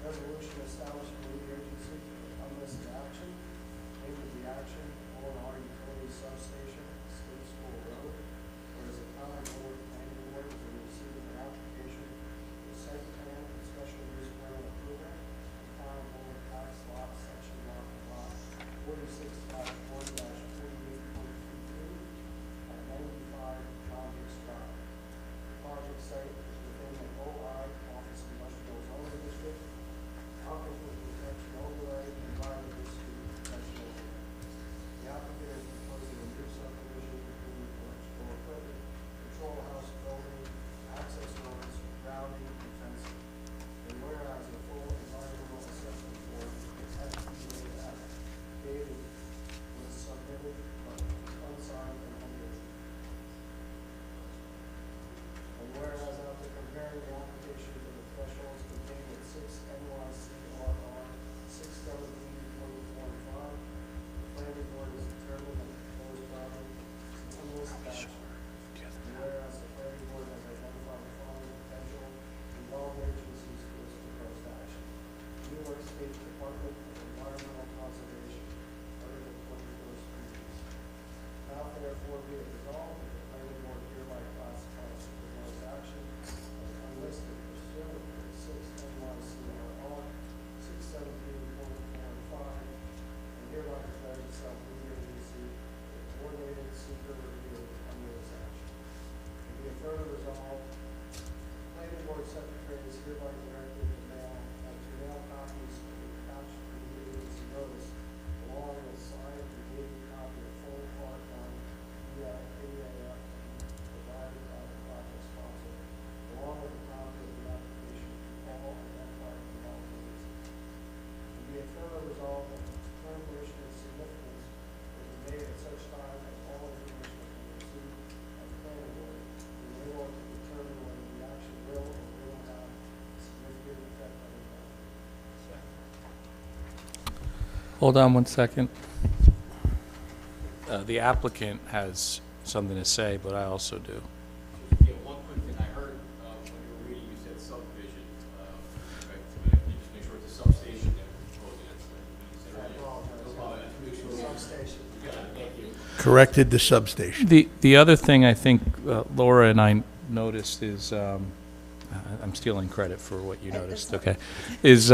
resolution establishing a lead agency for unlisted action. Name of the action, O&R Utility Substation, State School Road. Whereas the Town of Warwick Planning Board is in receipt of an application for site plan and special use permit approval. The Town of Warwick Tax Lot, Section 46/1-48.22 at 95 John Hicks Drive. The project site is within the OI Office Industrial Zoning District, Aquifer Protection Overlay, and Environment District Protection Overlay. The applicant is proposing a new subdivision Hold on one second. The applicant has something to say, but I also do. Yeah, one quick thing, I heard, when you were reading, you said subdivision, right, can you just make sure it's a substation that we're proposing, that's what you said earlier. No problem, I have to make sure. Substation. Yeah, thank you. Corrected to substation. The other thing I think Laura and I noticed is, I'm stealing credit for what you noticed, okay, is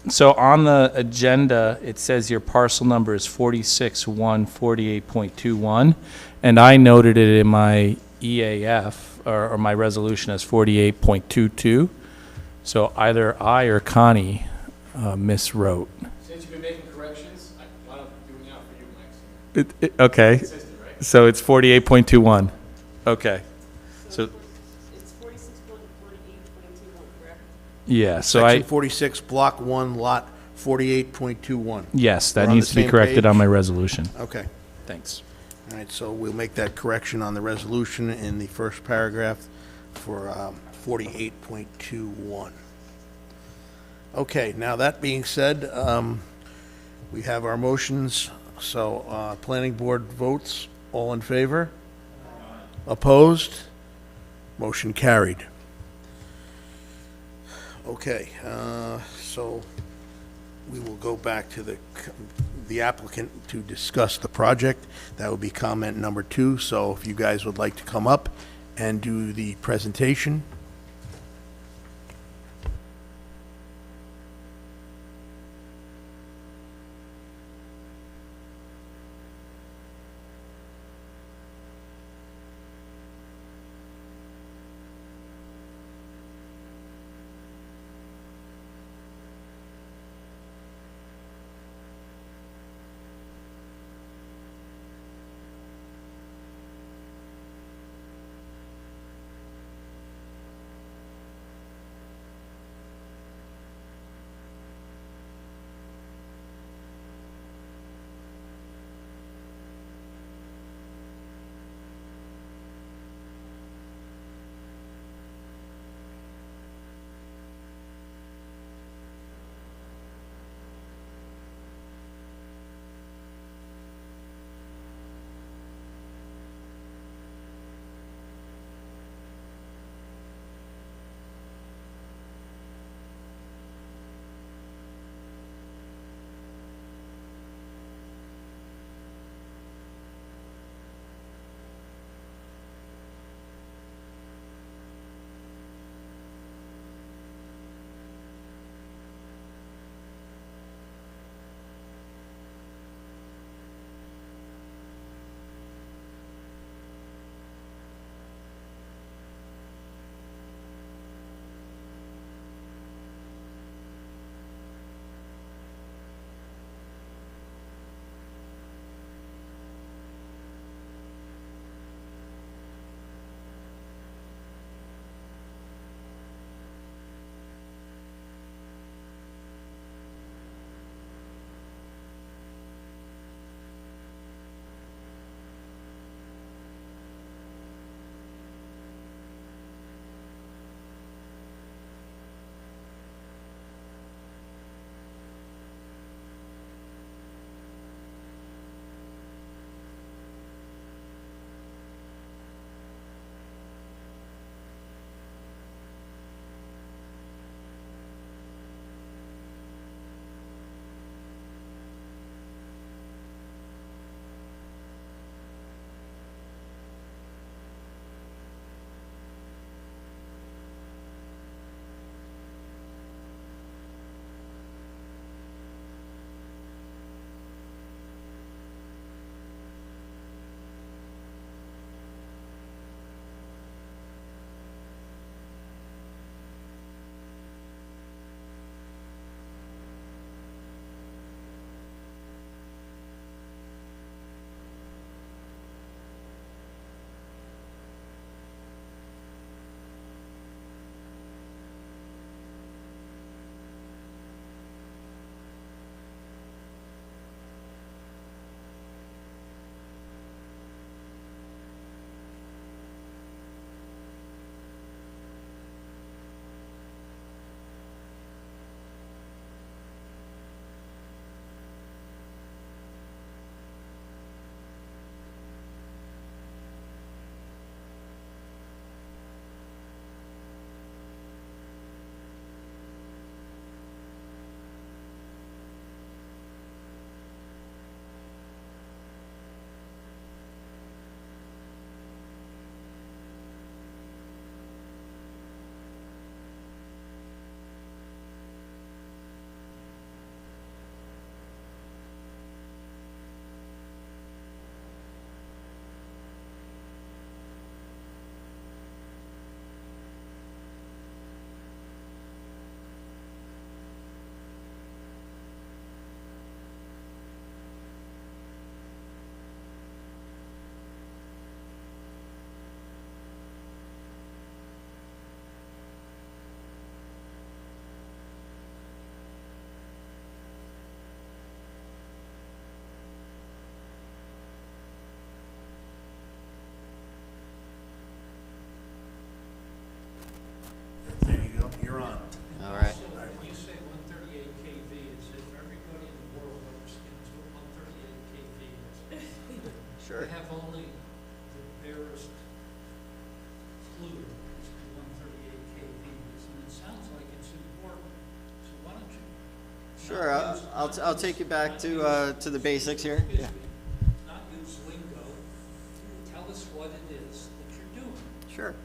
so on the agenda, it says your parcel number is 46-148.21, and I noted it in my EAF, or my resolution as 48.22. So either I or Connie miswrote. Since you've been making corrections, why not do it now for you, Max? Okay, Consistent, right? so it's 48.21. Okay, so, It's 46.48.21, correct? yeah, so Section I, 46, Block 1, Lot 48.21. yes, We're that on needs the to be same corrected page? on my resolution. Okay. Thanks. All right, so we'll make that correction on the resolution in the first paragraph for 48.21. Okay, now that being said, we have our motions, so planning board votes, all in favor? Opposed? Motion carried. Okay, so we will go back to the applicant to discuss the project. That would be comment number 2, so if you guys would like to come up and do the presentation. Sure, I'll take you back to the basics here. Yeah. Not use lingo. Tell us what it is that you're doing. Sure.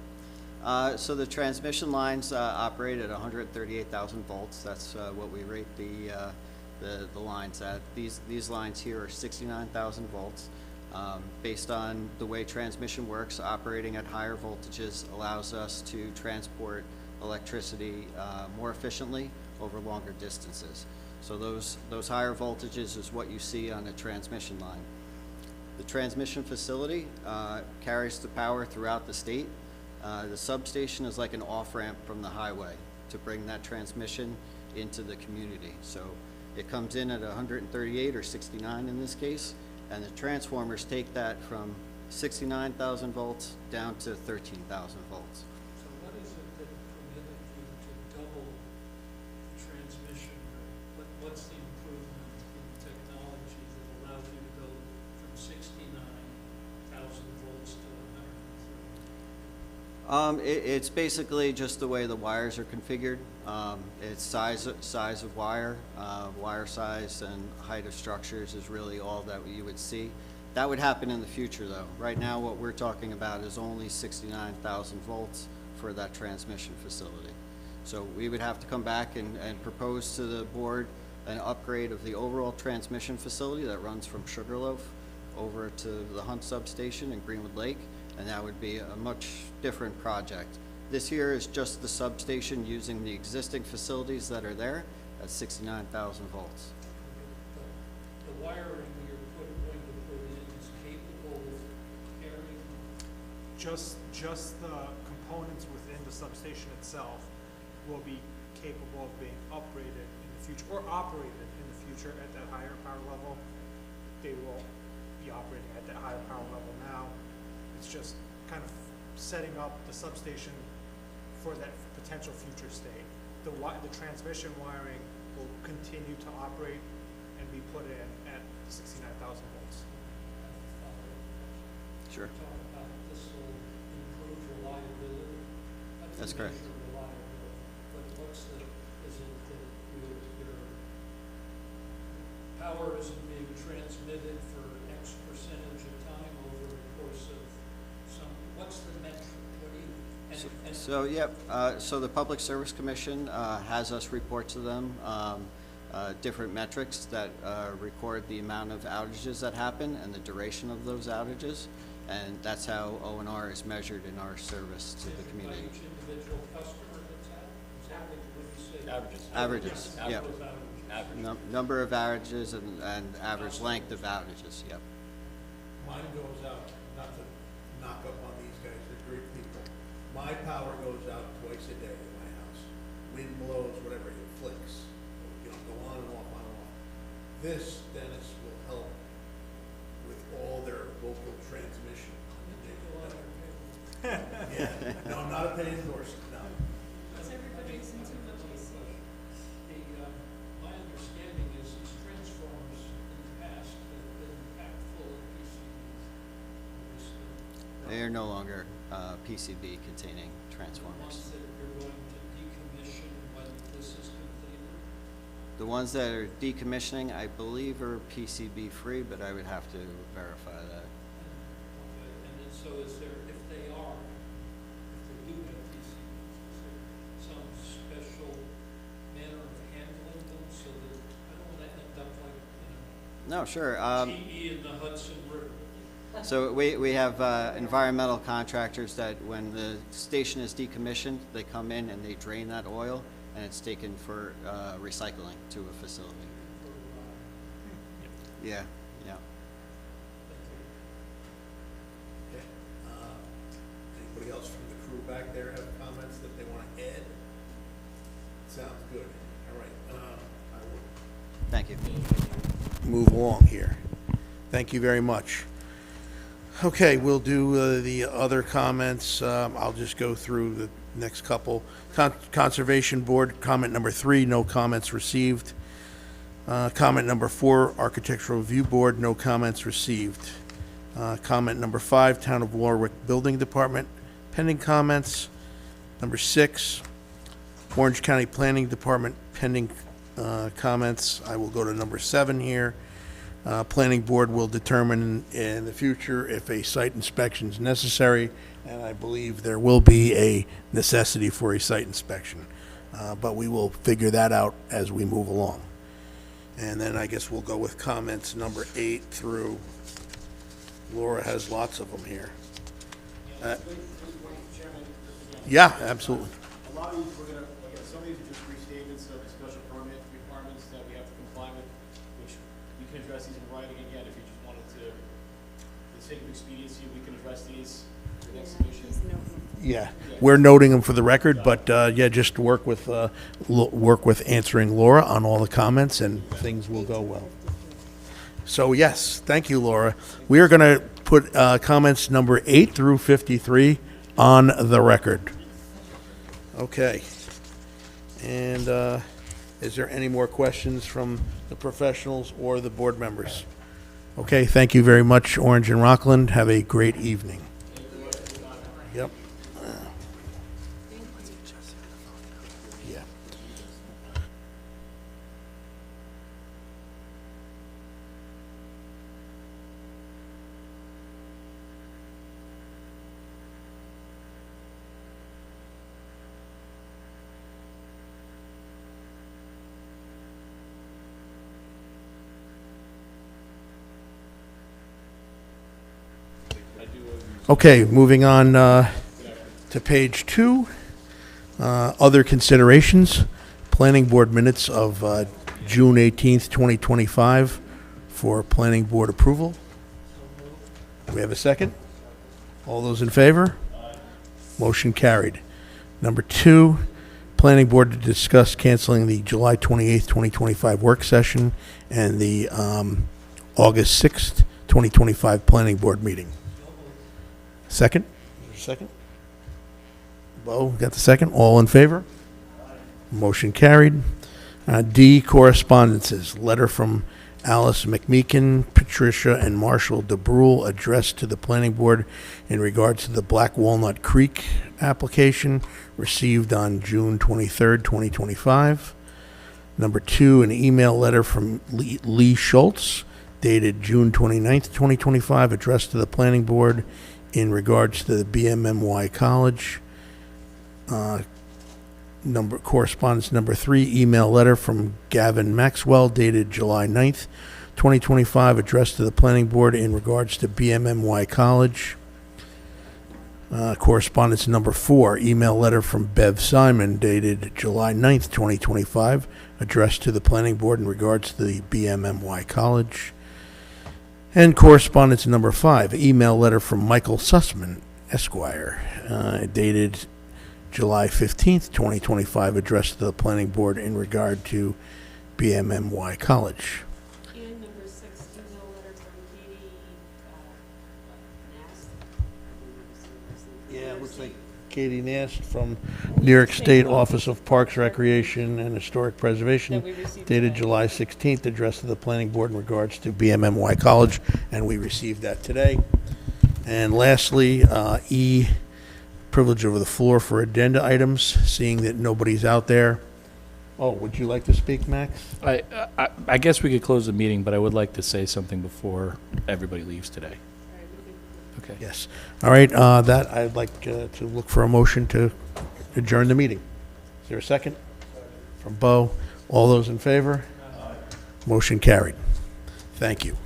So the transmission lines operate at 138,000 volts. That's what we rate the lines at. These lines here are 69,000 volts. Based on the way transmission works, operating at higher voltages allows us to transport electricity more efficiently over longer distances. So those higher voltages is what you see on a transmission line. The transmission facility carries the power throughout the state. The substation is like an off-ramp from the highway to bring that transmission into the community. So it comes in at 138 or 69 in this case, and the transformers take that from 69,000 volts down to 13,000 volts. So what is it that permitted you to double the transmission rate? What's the improvement in technology that allowed you to go from 69,000 volts to 130? It's basically just the way the wires are configured. It's size of wire, wire size and height of structures is really all that you would see. That would happen in the future though. Right now what we're talking about is only 69,000 volts for that transmission facility. So we would have to come back and propose to the board an upgrade of the overall transmission facility that runs from Sugarloaf over to the Hunt substation in Greenwood Lake, and that would be a much different project. This here is just the substation using the existing facilities that are there at 69,000 volts. The wiring you're going to put in is capable of carrying? Just the components within the substation itself will be capable of being upgraded in the future, or operated in the future at that higher power level. They will be operating at that higher power level now. It's just kind of setting up the substation for that potential future state. The transmission wiring will continue to operate and be put in at 69,000 volts. Sure. Talk about this will improve reliability. That's correct. Reliability. But is it that your power isn't being transmitted for X percentage of time over the course of what's the metric? What do you? So the Public Service Commission has us report to them different metrics that record the amount of outages that happen and the duration of those outages, and that's how O&R is measured in our service to the community. By each individual customer that's Averages, yep. Number of outages and average length of outages, yep. Mine goes out, not to knock up on these guys, they're great people. My power goes out twice a day in my house. Wind blows, whatever, it flicks. You know, go on and off, on and off. This, Dennis, will help with all their local transmission. Yeah, no, I'm not a paid endorsement, no. Is everybody using too much AC? My understanding is these transformers in the past have been packed full of PCBs. They are no longer PCB containing The transformers. ones that you're going to decommission when this is completed? The ones that are decommissioning, I believe, are PCB free, but I would have to verify that. Okay, and then so is there, if they do have PCBs, is there some special manner of handling them so that, I don't want to end up like, No, sure. GE in the Hudson River? So we have environmental contractors that when the station is decommissioned, they come in and they drain that oil, and it's taken for recycling to a facility. Yeah, yeah. Okay. Anybody else from the crew back there have comments that they want to add? Sounds good. All right. I will Thank you. move along here. Thank you very much. Okay, we'll do the other comments. I'll just go through the next couple. Conservation Board, comment number 3, no comments received. Comment number 4, Architectural Review Board, no comments received. Comment number 5, Town of Warwick Building Department, pending comments. Number 6, Orange County Planning Department, pending comments. I will go to number 7 here. Planning board will determine in the future if a site inspection is necessary, and I believe there will be a necessity for a site inspection. But we will figure that out as we move along. And then I guess we'll go with comments number 8 through, Laura has lots of them here. Yeah, absolutely. A lot of these, we're gonna, like, some of these are just restatements of special permit requirements that we have to comply with, which we can address these in writing again if you just wanted to, for the sake of expediency, we can address these for the next submission. Yeah, we're noting them for the record, but yeah, just work with answering Laura on all the comments, and things will go well. So yes, thank you, Laura. We are going to put comments number 8 through 53 on the record. Okay. And is there any more questions from the professionals or the board members? Okay, thank you very much, Orange and Rockland. Have a great evening. Yep. Yeah. Okay, moving on to page 2. Other considerations. Planning board minutes of June 18th, 2025 for planning board approval. Do we have a second? All those in favor? Motion carried. Number 2, planning board to discuss canceling the July 28th, 2025 work session and the August 6th, 2025 planning board meeting. Second? Second? Bo, got the second? All in favor? Motion carried. D, correspondences. Letter from Alice McMeekin, Patricia, and Marshall DeBrule addressed to the planning board in regards to the Black Walnut Creek application received on June 23rd, 2025. Number 2, an email letter from Lee Schultz dated June 29th, 2025, addressed to the planning board in regards to the BMMY College. Correspondence number 3, email letter from Gavin Maxwell dated July 9th, 2025, addressed to the planning board in regards to BMMY College. Correspondence number 4, email letter from Bev Simon dated July 9th, 2025, addressed to the planning board in regards to the BMMY College. And correspondence number 5, email letter from Michael Sussman, Esquire, dated July 15th, 2025, addressed to the planning board in regard to BMMY College. And number 6, email letter from Katie Nast. Yeah, it looks like Katie Nast from New York State Office of Parks, Recreation, and Historic Preservation, That we received dated today. July 16th, addressed to the planning board in regards to BMMY College, and we received that today. And lastly, E, privilege over the floor for addenda items, seeing that nobody's out there. Oh, would you like to speak, Max? I guess we could close the meeting, but I would like to say something before everybody leaves today. Okay. Yes. All right, that, I'd like to look for a motion to adjourn the meeting. Is there a second? From Bo. All those in favor? Motion carried. Thank you.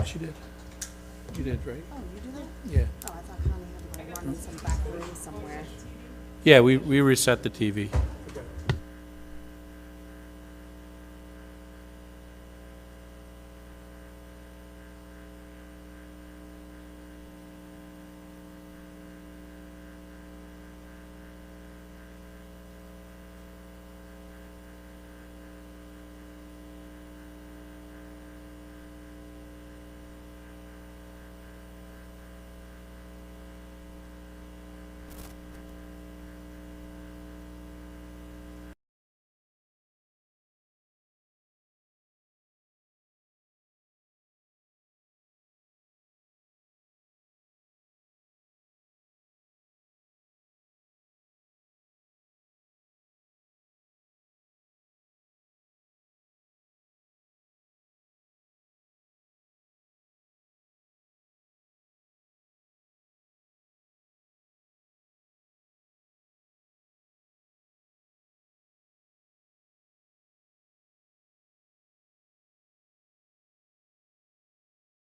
She did. You did, right? Oh, you do that? Yeah. Oh, I thought Connie had to go run in some back room somewhere. Yeah, we reset the TV.